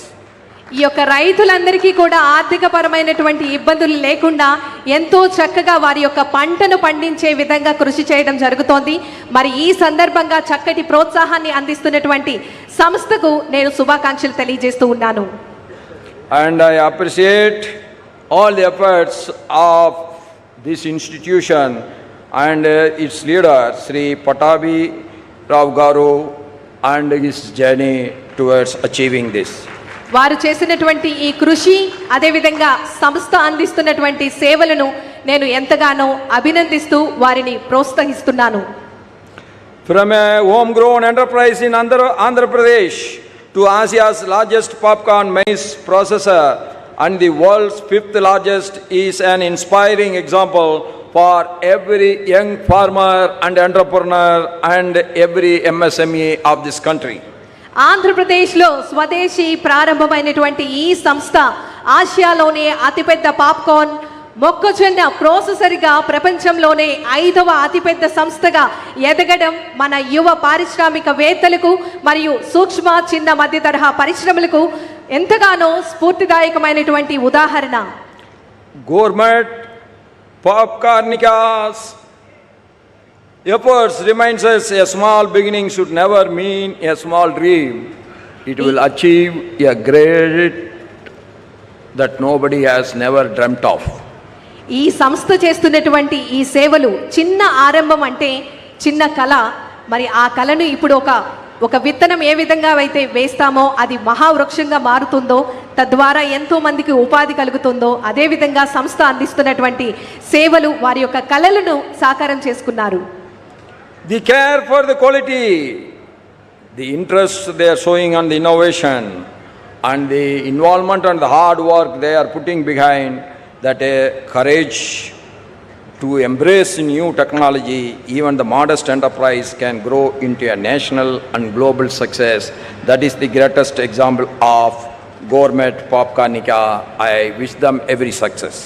ఈ యొక్క రైతులందరికీ కూడా ఆర్థిక పరమైనటువంటి ఇబ్బందులు లేకుండా ఎంతో చక్కగా వారి యొక్క పంటను పండించే విధంగా కృషి చేయడం జరుగుతోంది. మరి ఈ సందర్భంగా చక్కటి ప్రోత్సాహాన్ని అందిస్తున్నటువంటి సంస్థకు నేను శుభాకాంక్షలు తెలియజేస్తూ ఉన్నాను. And I appreciate all the efforts of this institution and its leader Sri Patabi Rao Garu and his journey towards achieving this. వారు చేసినటువంటి ఈ కృషి అదేవిధంగా సంస్థ అందిస్తున్నటువంటి సేవలను నేను ఎంతగానో అభినందిస్తూ వారిని ప్రోత్సహిస్తున్నాను. From a homegrown enterprise in Andhra Pradesh to Asia's largest popcorn maize processor and the world's 5th largest is an inspiring example for every young farmer and entrepreneur and every MSME of this country. ఆంధ్రప్రదేశ్లో స్వదేశీ ప్రారంభమైనటువంటి ఈ సంస్థ ఆసియాలోనే అతిపెద్ద popcorn మొక్కజొన్న ప్రాసెసర్గా ప్రపంచంలోనే 5వ అతిపెద్ద సంస్థగా ఎదగడం మన యువ పారిశ్రామికవేత్తలకు మరియు సూక్ష్మ చిన్న మధ్య తరహా పరిశ్రమలకు ఎంతగానో స్ఫూర్తిదాయకమైనటువంటి ఉదాహరణ. Gourmet Popcornica's efforts reminds us a small beginning should never mean a small dream. It will achieve a great that nobody has never dreamt of. ఈ సంస్థ చేస్తున్నటువంటి ఈ సేవలు చిన్న ఆరంభం అంటే చిన్న కళ మరి ఆ కళను ఇప్పుడు ఒక విత్తనం ఏ విధంగా అయితే వేస్తామో అది మహావృక్షంగా మారుతుందో, తద్వారా ఎంతో మందికి ఉపాధి కలుగుతుందో, అదేవిధంగా సంస్థ అందిస్తున్నటువంటి సేవలు వారి యొక్క కళలను సాకారం చేసుకున్నారు. The care for the quality, the interest they are showing on the innovation, and the involvement and the hard work they are putting behind, that courage to embrace new technology, even the modest enterprise can grow into a national and global success. That is the greatest example of gourmet popcornica. I wish them every success.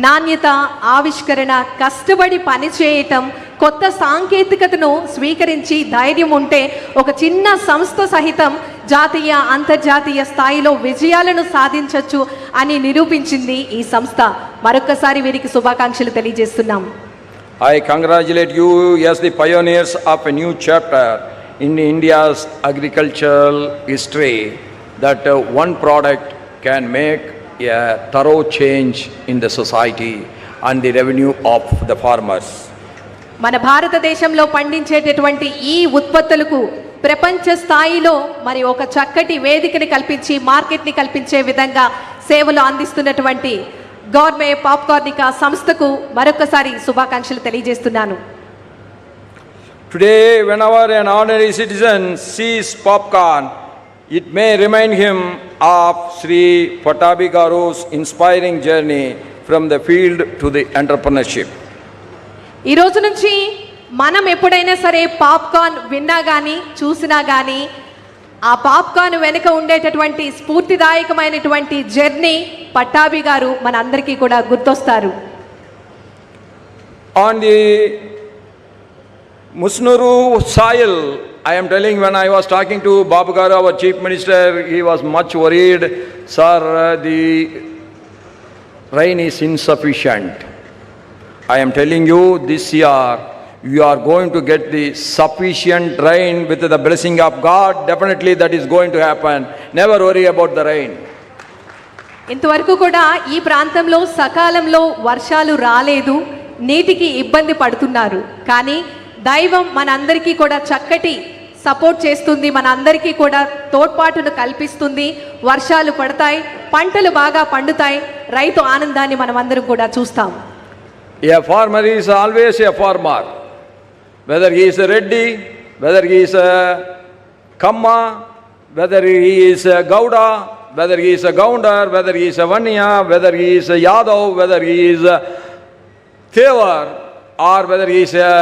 నాణ్యత, ఆవిష్కరణ, కష్టపడి పనిచేయటం, కొత్త సాంకేతికతను స్వీకరించి ధైర్యం ఉంటే ఒక చిన్న సంస్థ సహితం జాతీయ, అంతర్జాతీయ స్థాయిలో విజయాలను సాధించవచ్చు అని నిరూపించింది ఈ సంస్థ. మరొకసారి వీరికి శుభాకాంక్షలు తెలియజేస్తున్నాం. I congratulate you as the pioneers of a new chapter in India's agricultural history, that one product can make a thorough change in the society and the revenue of the farmers. మన భారతదేశంలో పండించేటటువంటి ఈ ఉత్పత్తులకు ప్రపంచ స్థాయిలో మరి ఒక చక్కటి వేదికని కల్పించి మార్కెట్ని కల్పించే విధంగా సేవలు అందిస్తున్నటువంటి గోర్మే పాప్కార్నికా సంస్థకు మరొకసారి శుభాకాంక్షలు తెలియజేస్తున్నాను. Today, whenever an ordinary citizen sees popcorn, it may remind him of Sri Patabi Garu's inspiring journey from the field to the entrepreneurship. ఈ రోజు నుంచి మనం ఎప్పుడైనా సరే పాప్కార్న్ విన్నా కానీ చూసినా కానీ ఆ పాప్కార్న్ వెనుక ఉండేటటువంటి స్ఫూర్తిదాయకమైనటువంటి జర్నీ పట్టాభి గారు మన అందరికీ కూడా గుర్తొస్తారు. On the Musnuru soil, I am telling, when I was talking to Babu Garu, our chief minister, he was much worried. Sir, the rain is insufficient. I am telling you, this year you are going to get the sufficient rain with the blessing of God. Definitely that is going to happen. Never worry about the rain. ఇంతవరకు కూడా ఈ ప్రాంతంలో సకాలంలో వర్షాలు రాలేదు, నీటికి ఇబ్బంది పడుతున్నారు. కానీ దైవం మనందరికీ కూడా చక్కటి సపోర్ట్ చేస్తుంది, మనందరికీ కూడా తోడ్పాటును కల్పిస్తుంది. వర్షాలు పడతాయి, పంటలు బాగా పండుతాయి, రైతు ఆనందాన్ని మనమందరం కూడా చూస్తాం. A farmer is always a farmer. Whether he is a Reddy, whether he is a Kamma, whether he is a Gowda, whether he is a Gounder, whether he is a Vanya, whether he is a Yadav, whether he is a Thevar, or whether he is a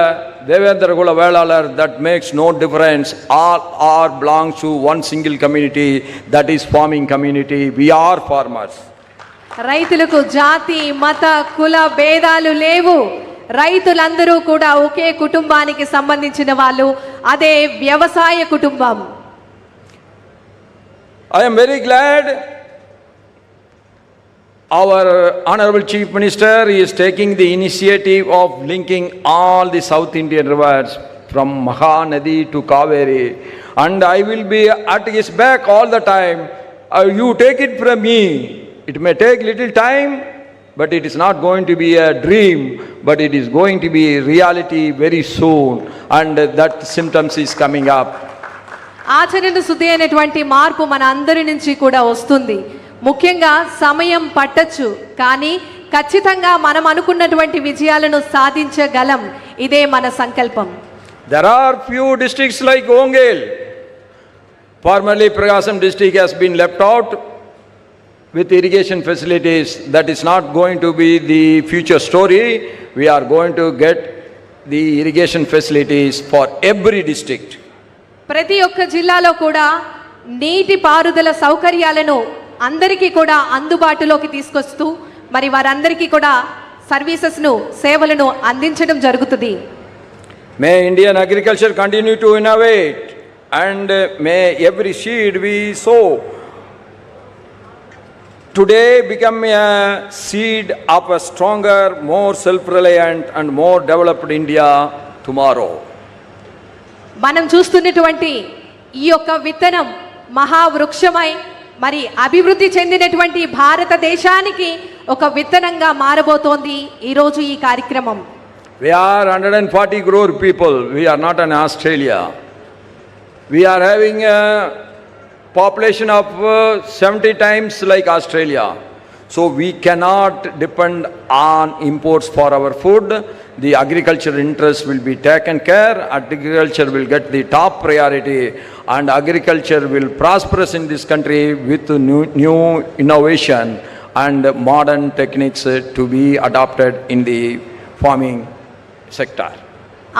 Devendra Kula Velalar, that makes no difference. All are belongs to one single community, that is farming community. We are farmers. రైతులకు జాతి, మత, కుల భేదాలు లేవు. రైతులందరూ కూడా ఒకే కుటుంబానికి సంబంధించిన వాళ్ళు, అదే వ్యవసాయ కుటుంబం. I am very glad our Honorable Chief Minister is taking the initiative of linking all the South Indian rivers from Mahanadi to Kaveri, and I will be at his back all the time. You take it from me. It may take little time, but it is not going to be a dream, but it is going to be reality very soon, and that symptoms is coming up. ఆచరణ శుద్ధి అనేటువంటి మార్పు మన అందరి నుంచి కూడా వస్తుంది. ముఖ్యంగా సమయం పట్టచ్చు, కానీ ఖచ్చితంగా మనం అనుకున్నటువంటి విజయాలను సాధించగలం. ఇదే మన సంకల్పం. There are few districts like Ongel. Formerly Prakasam district has been left out with irrigation facilities. That is not going to be the future story. We are going to get the irrigation facilities for every district. ప్రతి ఒక్క జిల్లాలో కూడా నీటి పారుదల సౌకర్యాలను అందరికీ కూడా అందుబాటులోకి తీసుకొస్తూ మరి వారందరికీ కూడా సర్వీసెస్ను, సేవలను అందించడం జరుగుతుంది. May Indian agriculture continue to innovate, and may every seed we sow today become a seed of a stronger, more self-reliant and more developed India tomorrow. మనం చూస్తున్నటువంటి ఈ యొక్క విత్తనం మహావృక్షమై మరి అభివృద్ధి చెందినటువంటి భారతదేశానికి ఒక విత్తనంగా మారబోతోంది ఈరోజు ఈ కార్యక్రమం. We are 140 crore people. We are not an Australia. We are having a population of 70 times like Australia. So we cannot depend on imports for our food. The agriculture interest will be taken care. Agriculture will get the top priority, and agriculture will prosperous in this country with new innovation and modern techniques to be adopted in the farming sector.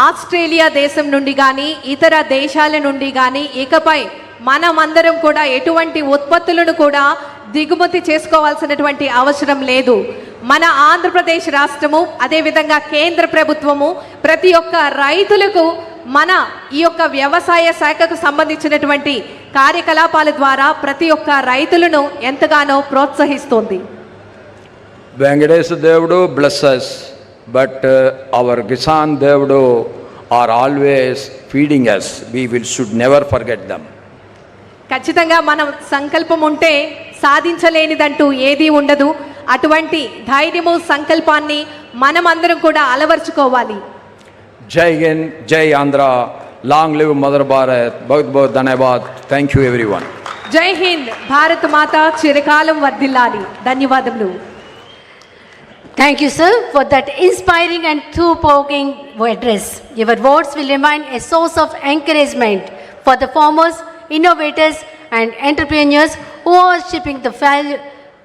Australia దేశం నుండి కానీ ఇతర దేశాల నుండి కానీ ఇకపై మనమందరం కూడా ఎటువంటి ఉత్పత్తులను కూడా దిగుమతి చేసుకోవాల్సినటువంటి అవసరం లేదు. మన ఆంధ్రప్రదేశ్ రాష్ట్రము అదేవిధంగా కేంద్ర ప్రభుత్వము ప్రతి ఒక్క రైతులకు మన ఈ యొక్క వ్యవసాయ శాఖకు సంబంధించినటువంటి కార్యకలాపాల ద్వారా ప్రతి ఒక్క రైతులను ఎంతగానో ప్రోత్సహిస్తోంది. వెంకటేశ దేవుడు bless us, but our Kisan Devudu are always feeding us. We should never forget them. ఖచ్చితంగా మనం సంకల్పం ఉంటే సాధించలేనిదంటూ ఏదీ ఉండదు. అటువంటి ధైర్యము సంకల్పాన్ని మనమందరం కూడా అలవర్చుకోవాలి. జై హింద్, జై Andhra, long live mother Bharat. బహుత్ బహుత్ ధన్యవాద్. Thank you everyone. జై హింద్, భారత్ మాత చిరకాలం వర్ధిల్లాలి. ధన్యవాదములు. Thank you, sir, for that inspiring and thought-provoking address. Your words will remain a source of encouragement for the farmers, innovators, and entrepreneurs who are shaping the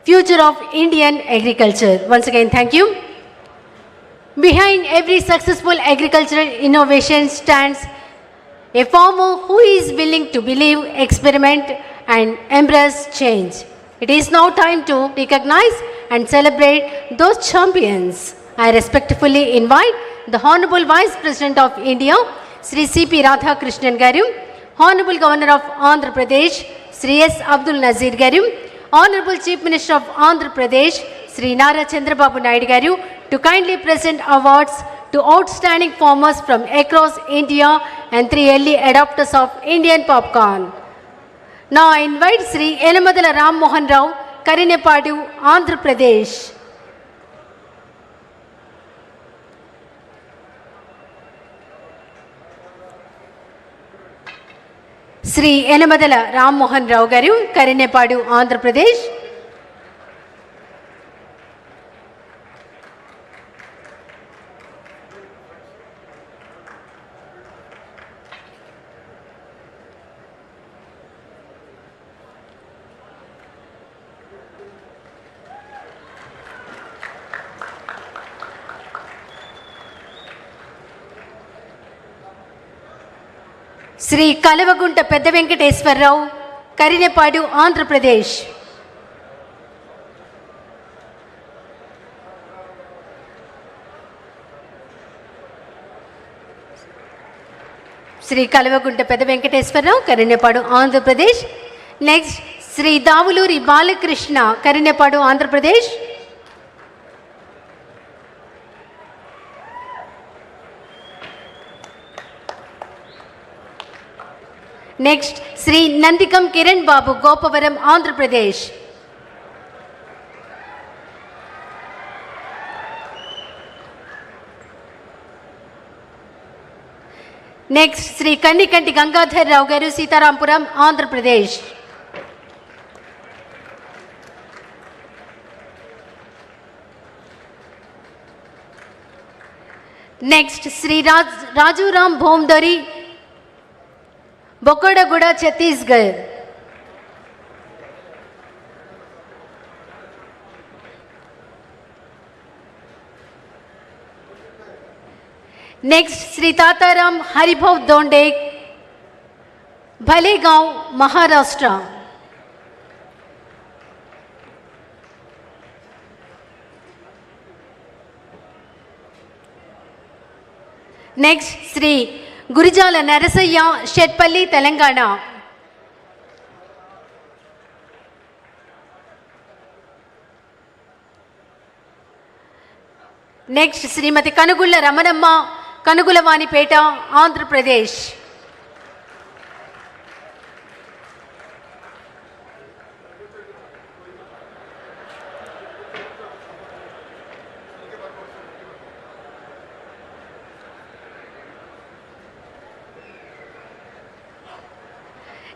future of Indian agriculture. Once again, thank you. Behind every successful agricultural innovation stands a farmer who is willing to believe, experiment, and embrace change. It is now time to recognize and celebrate those champions. I respectfully invite the Honorable Vice President of India, Sri C.P. Radhakrishnan Garu, Honorable Governor of Andhra Pradesh, Sri S. Abdul Nazeer Garu, Honorable Chief Minister of Andhra Pradesh, Sri Nara Chandrababu Naidu Garu, to kindly present awards to outstanding farmers from across India and 3 early adopters of Indian popcorn. Now I invite Sri Aamoda Ram Mohan Rao, Karinepadu, Andhra Pradesh. Sri Aamoda Ram Mohan Rao Garu, Karinepadu, Andhra Pradesh. Shri Kalavagunta Pedda Venkateswara Rao, Karinepadu, Andhra Pradesh. Shri Kalavagunta Pedda Venkateswara Rao, Karinepadu, Andhra Pradesh. Next Shri Davuluri Balakrishna, Karinepadu, Andhra Pradesh. Next Shri Nandikam Kiran Babu, Gopavaram, Andhra Pradesh. Next Shri Kannikanti Gangadhar Rao garu, Seetharampuram, Andhra Pradesh. Next Shri Rajuram Bhomdari, Bokkadaguda, Chhattisgarh. Next Shri Tataram Haribhau Donde, Bhalegaon, Maharashtra. Next Shri Gurijala Narasaiah, Shetpalli, Telangana. Next Shrimati Kanugulla Ramanamma, Kanugulavanipeta, Andhra Pradesh.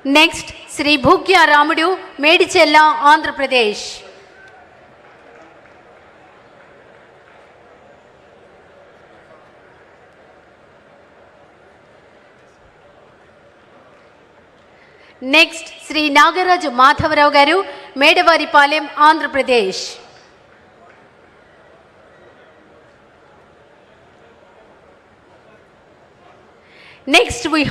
Next Shri Bhukya Ramudu Medichella Andhra Pradesh. Next Shri Nagaraju Madhava Rao garu Medavaripalem Andhra Pradesh. Next, we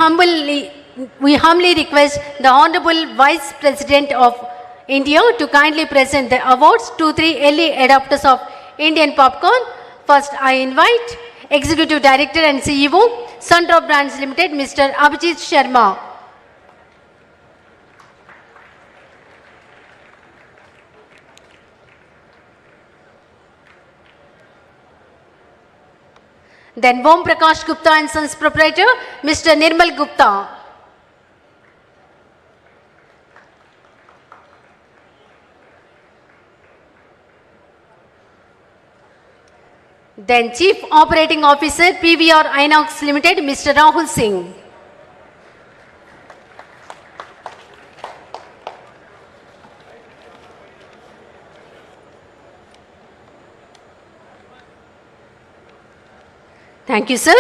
humbly request the Honorable Vice President of India to kindly present the awards to 3 early adopters of Indian popcorn. First, I invite Executive Director and CEO, Sun-Drop Brands Limited, Mr. Abhijit Sharma. Then Om Prakash Gupta and Sons Proprietor, Mr. Nirmal Gupta. Then Chief Operating Officer, PVR Inox Limited, Mr. Rahul Singh. Thank you, sir.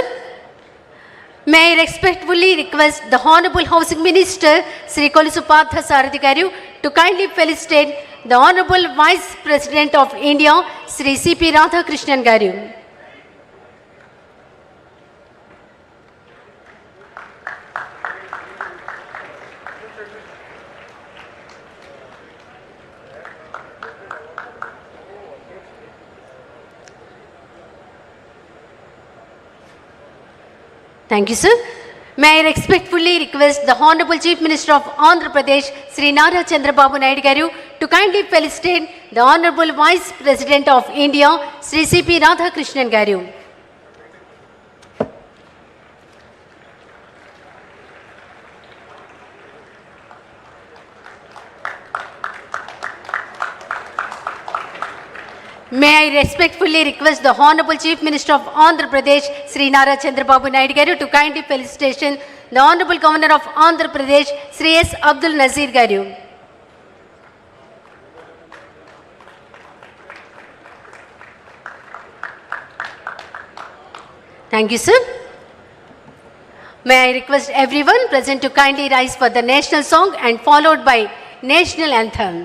May I respectfully request the Honorable Housing Minister, Sri Kolisu Partha Sarathi Garu, to kindly felicitate the Honorable Vice President of India, Sri C.P. Radhakrishnan Garu. Thank you, sir. May I respectfully request the Honorable Chief Minister of Andhra Pradesh, Sri Nara Chandrababu Naidu Garu, to kindly felicitate the Honorable Vice President of India, Sri C.P. Radhakrishnan Garu. May I respectfully request the Honorable Chief Minister of Andhra Pradesh, Sri Nara Chandrababu Naidu Garu, to kindly felicitation the Honorable Governor of Andhra Pradesh, Sri S. Abdul Nazeer Garu. Thank you, sir. May I request everyone present to kindly rise for the national song and followed by national anthem.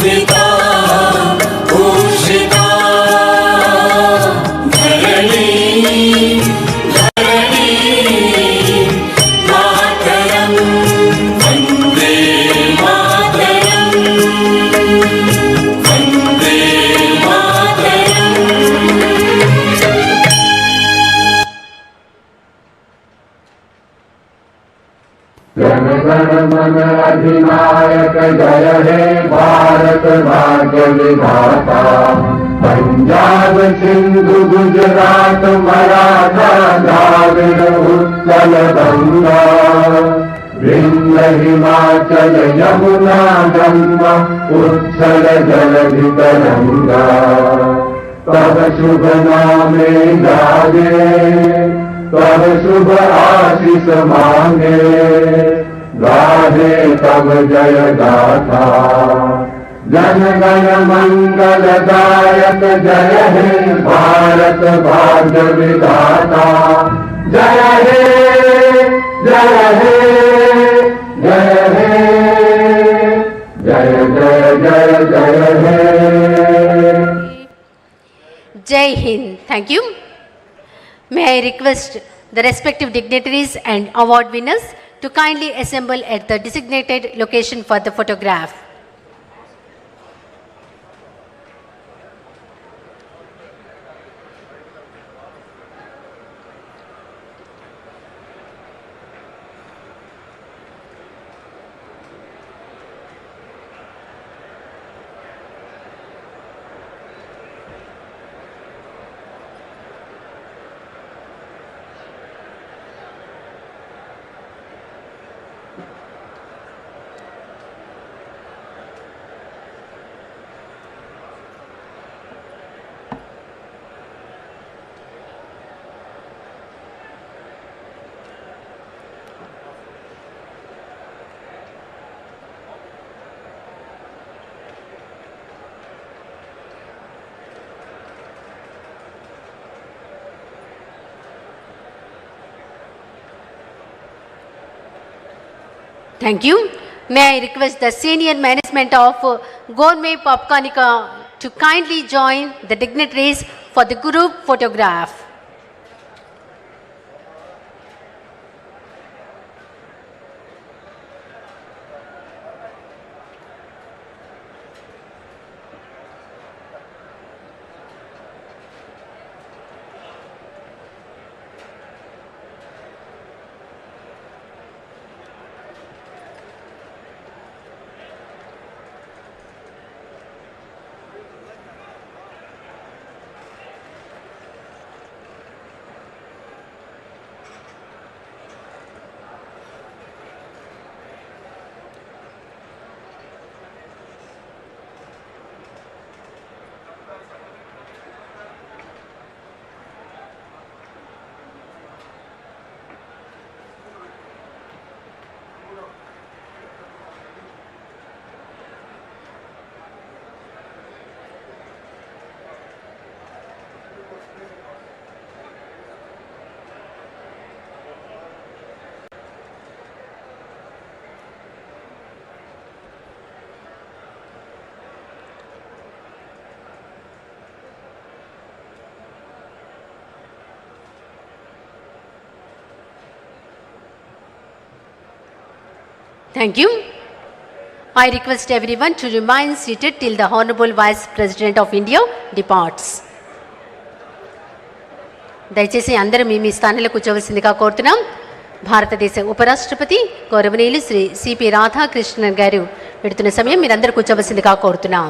Vandita भूषिता धरणी धरणी मातरं वन्दे मातरं वन्दे मातरम् जन गण मन अधिनायक जय हे भारत भाग्य विधाता पंजाब सिंधु गुजरात मराठा द्राविड़ उत्कल गंगा विंध्य हिमाचल यमुना गंगा उत्कल जलधि तरंगा तब शुभ नामे जागे तब शुभ आशीष मांगे गाहे तब जय गाथा जन गण मंगल दायक जय हे भारत भाग्य विधाता जय हे जय हे जय हे जय जय जय जय हे Jai Hind. Thank you. May I request the respective dignitaries and award winners to kindly assemble at the designated location for the photograph. Thank you. May I request the senior management of Gourmet Popcornica to kindly join the dignitaries for the group photograph. Thank you. I request everyone to remain seated till the Honorable Vice President of India departs. దయచేసి అందరూ మీ స్థానంలో కూర్చోవలసిందిగా కోరుతున్నాం. భారతదేశ ఉపరాష్ట్రపతి గౌరవనీయులు Shri CP Radhakrishnan గారు పెడుతున్న సమయం మీరందరూ కూర్చోవలసిందిగా కోరుతున్నాం.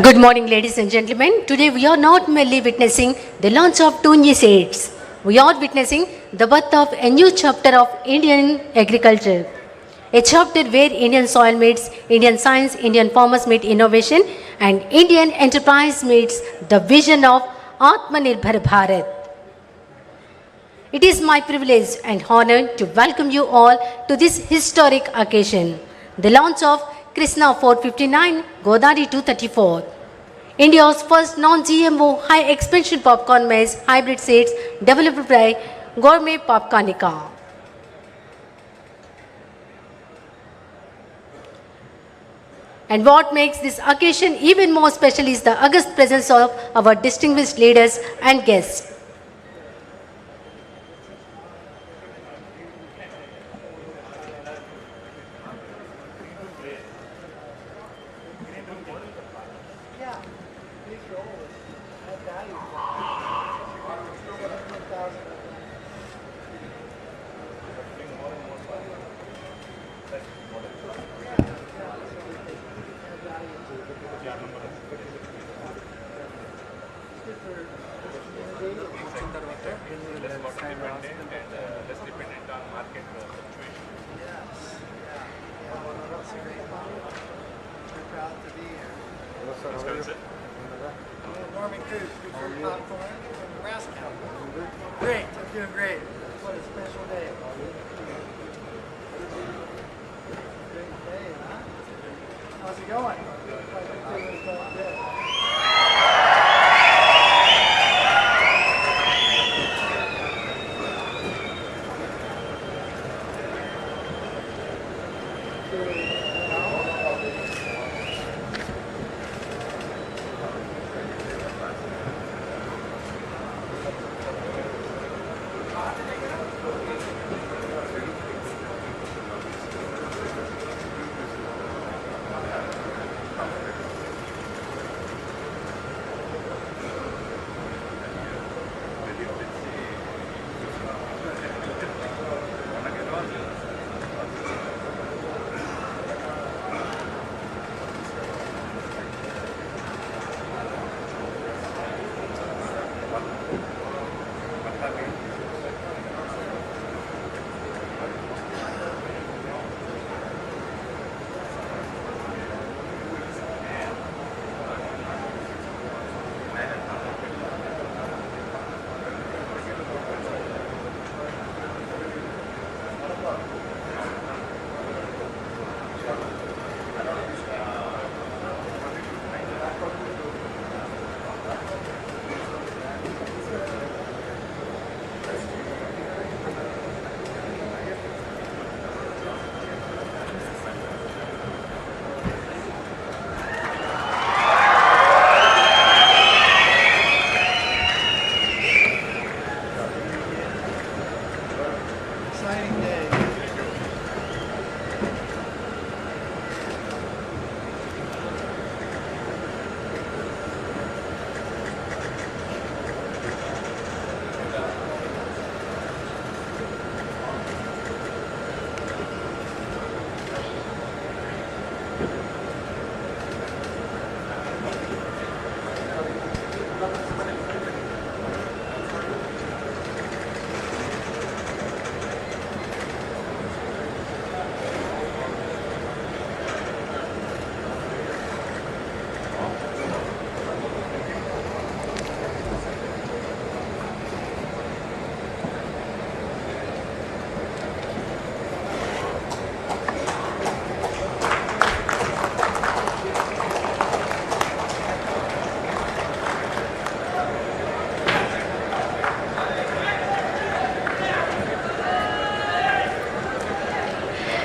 Good morning, ladies and gentlemen. Today we are not merely witnessing the launch of two new states. We are witnessing the birth of a new chapter of Indian agriculture. A chapter where Indian soil meets Indian science, Indian farmers meet innovation, and Indian enterprise meets the vision of Atmanirbhar Bharat. It is my privilege and honor to welcome you all to this historic occasion, the launch of Krishna 459, Godari 234. India's first non-GMO high expansion popcorn maize hybrid seeds developed by Gourmet Popcornica. And what makes this occasion even more special is the august presence of our distinguished leaders and guests. Great, I'm doing great. What a special day. Great day, huh? How's it going?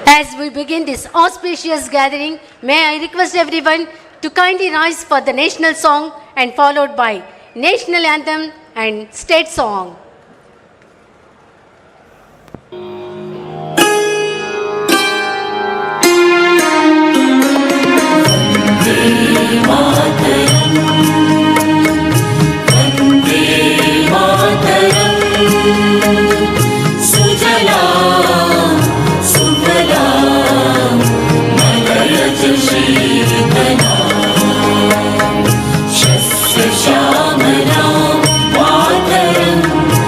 As we begin this auspicious gathering, may I request everyone to kindly rise for the national song and followed by national anthem and state song. श्यामलां मातरम्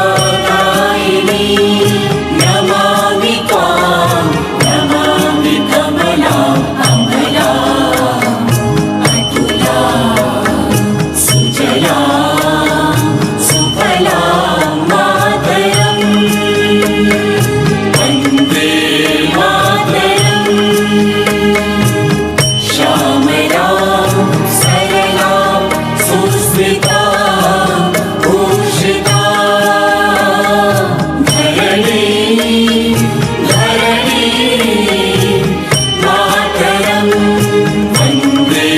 विद्यादायिनी नमामि त्वां नमामि कमलाम् अमलाम् अतुलाम् सुजलाम् सुफलाम् मातरम् वन्दे मातरम् श्यामलां सरलां सुस्मितां भूषितां धरणीं मातरं वन्दे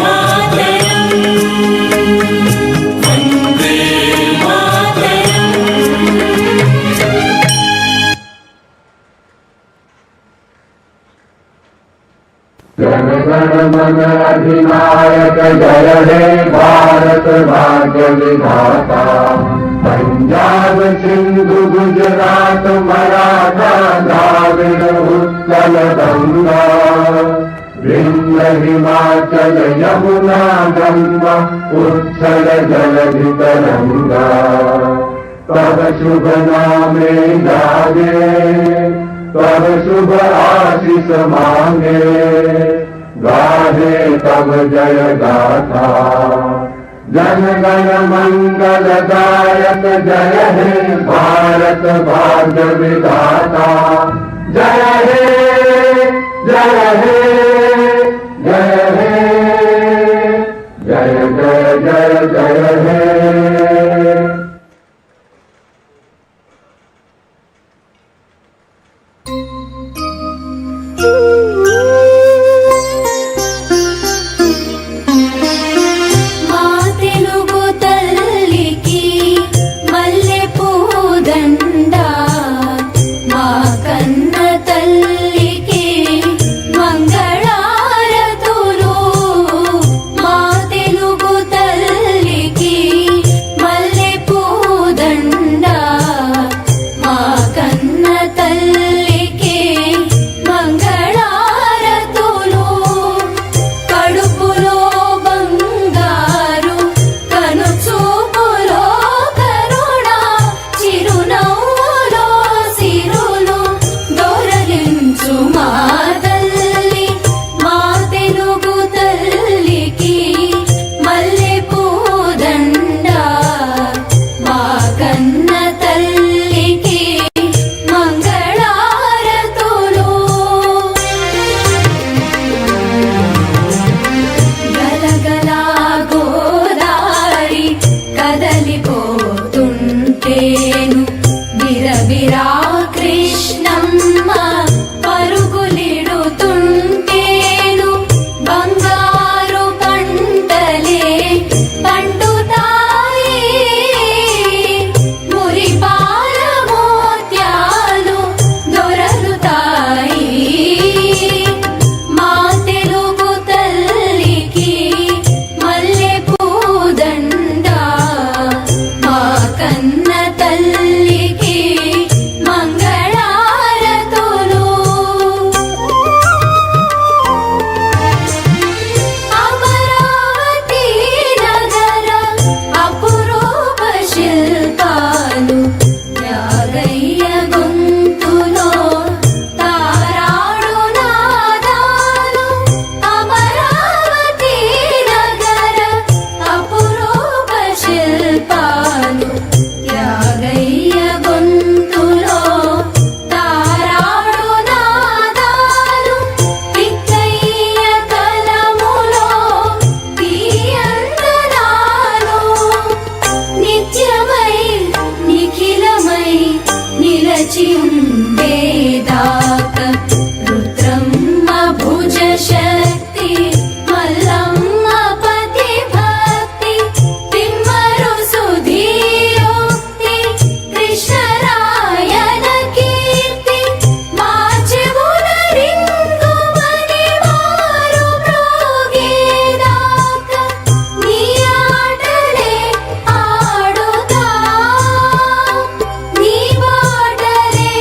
मातरं वन्दे मातरम् जन गण मन अधिनायक जय हे भारत भाग्य विधाता पंजाब सिंधु गुजरात मराठा द्राविड़ उत्कल गंगा विंध्य हिमाचल यमुना गंगा उत्कल जलधि तरंगा तब शुभ नामे जागे तब शुभ आशीष मांगे गाहे तब जय गाथा जन गण मंगल दायक जय हे भारत भाग्य विधाता जय हे जय हे जय हे जय जय जय जय हे మా తెలుగు తల్లికి మల్లె పూదండ మా కన్న తల్లికి మంగళారతులు మా తెలుగు తల్లికి మల్లె పూదండ మా కన్న తల్లికి మంగళారతులు కడుపులో బంగారు కనుచూపులో కరుణ చిరునవ్వులో సిరులు దొరలించు మా తల్లి మా తెలుగు తల్లికి మల్లె పూదండ మా కన్న తల్లికి మంగళారతులు గలగలా గోదారి కదలిపోతుంటేను బిరబిరా కృష్ణమ్మ పరుగులిడుతుంటేను బంగారు పంటలే పండుతాయి మురిపాల మోత్యాలు దొరలుతాయి మా తెలుగు తల్లికి మల్లె పూదండ మా కన్న తల్లికి మంగళారతులు అమరావతి నగర అపురూప శిల్పాలు యాగయ్య గొంతులో తారాడు నాదాలు అమరావతి నగర అపురూప శిల్పాలు యాగయ్య గొంతులో తారాడు నాదాలు పిక్కయ్య కలములో తీయందనాలు నిత్యమై నిఖిలమై నిలచి ఉండేదాక రుద్రమ్మ భుజ శక్తి మల్లమ్మ పతి భక్తి తిమ్మరు సుధీయోక్తి కృష్ణరాయన కీర్తి మా చెవుల రింగుమని మారు మ్రోగేదాక నీ ఆటలే ఆడుతా నీ బాటలే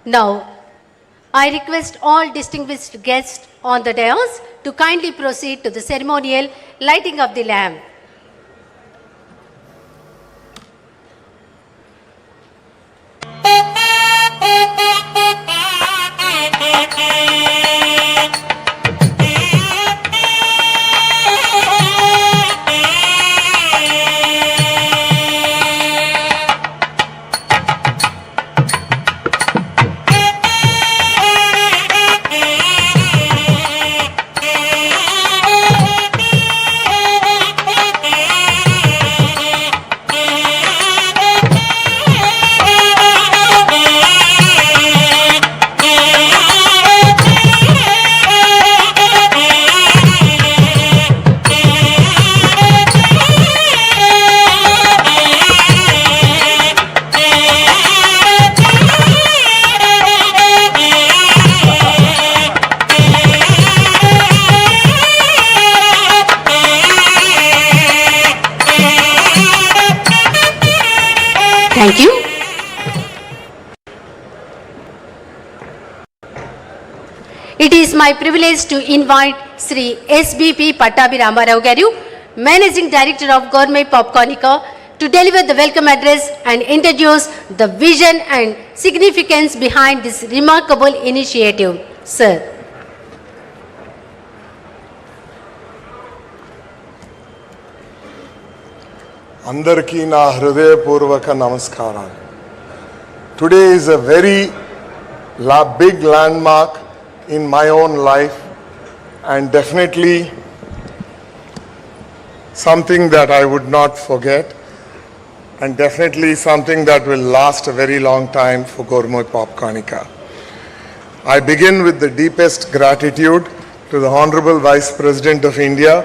Now, I request all distinguished guests on the dais to kindly proceed to the ceremonial lighting of the lamp. Thank you. It is my privilege to invite Sri SBP Pattabhi Ramarao Garu, Managing Director of Gourmet Popcornica, to deliver the welcome address and introduce the vision and significance behind this remarkable initiative. Sir. అందరికీ నా హృదయపూర్వక నమస్కారాలు. Today is a very big landmark in my own life and definitely something that I would not forget and definitely something that will last a very long time for Gourmet Popcornica. I begin with the deepest gratitude to the Honorable Vice President of India,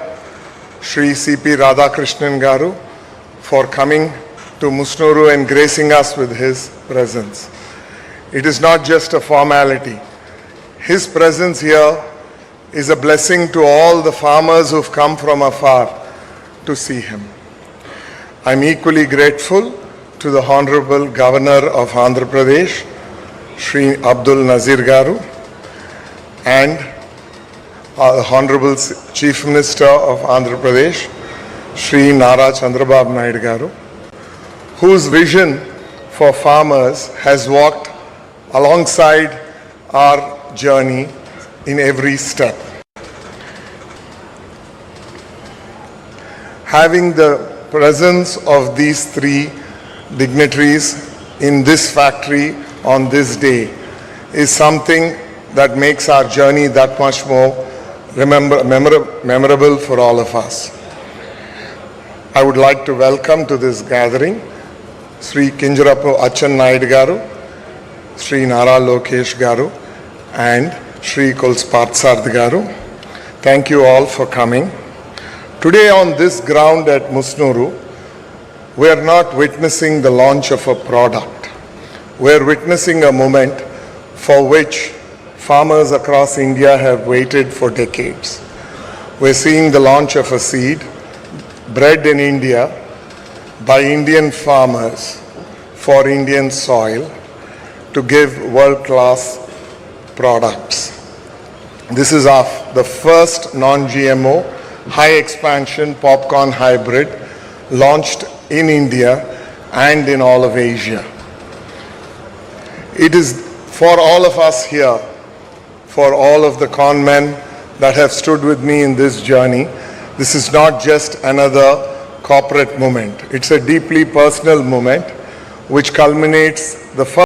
Shri C.P. Radhakrishnan Garu, for coming to Musnuru and gracing us with his presence. It is not just a formality. His presence here is a blessing to all the farmers who've come from afar to see him. I'm equally grateful to the Honorable Governor of Andhra Pradesh, Shri Abdul Nazeer Garu, and the Honorable Chief Minister of Andhra Pradesh, Shri Chandrababu Naidu Garu, whose vision for farmers has walked alongside our journey in every step. Having the presence of these three dignitaries in this factory on this day is something that makes our journey that much more memorable for all of us. I would like to welcome to this gathering Sri Kinjarapu Achan Naidu Garu, Sri Nara Lokesh Garu, and Sri Kulspartsarth Garu. Thank you all for coming. Today on this ground at Musnuru, we are not witnessing the launch of a product. We are witnessing a moment for which farmers across India have waited for decades. We are seeing the launch of a seed bred in India by Indian farmers for Indian soil to give world-class products. This is the first non-GMO high-expansion popcorn hybrid launched in India and in all of Asia. It is for all of us here, for all of the con men that have stood with me in this journey, this is not just another corporate moment. It's a deeply personal moment which culminates the first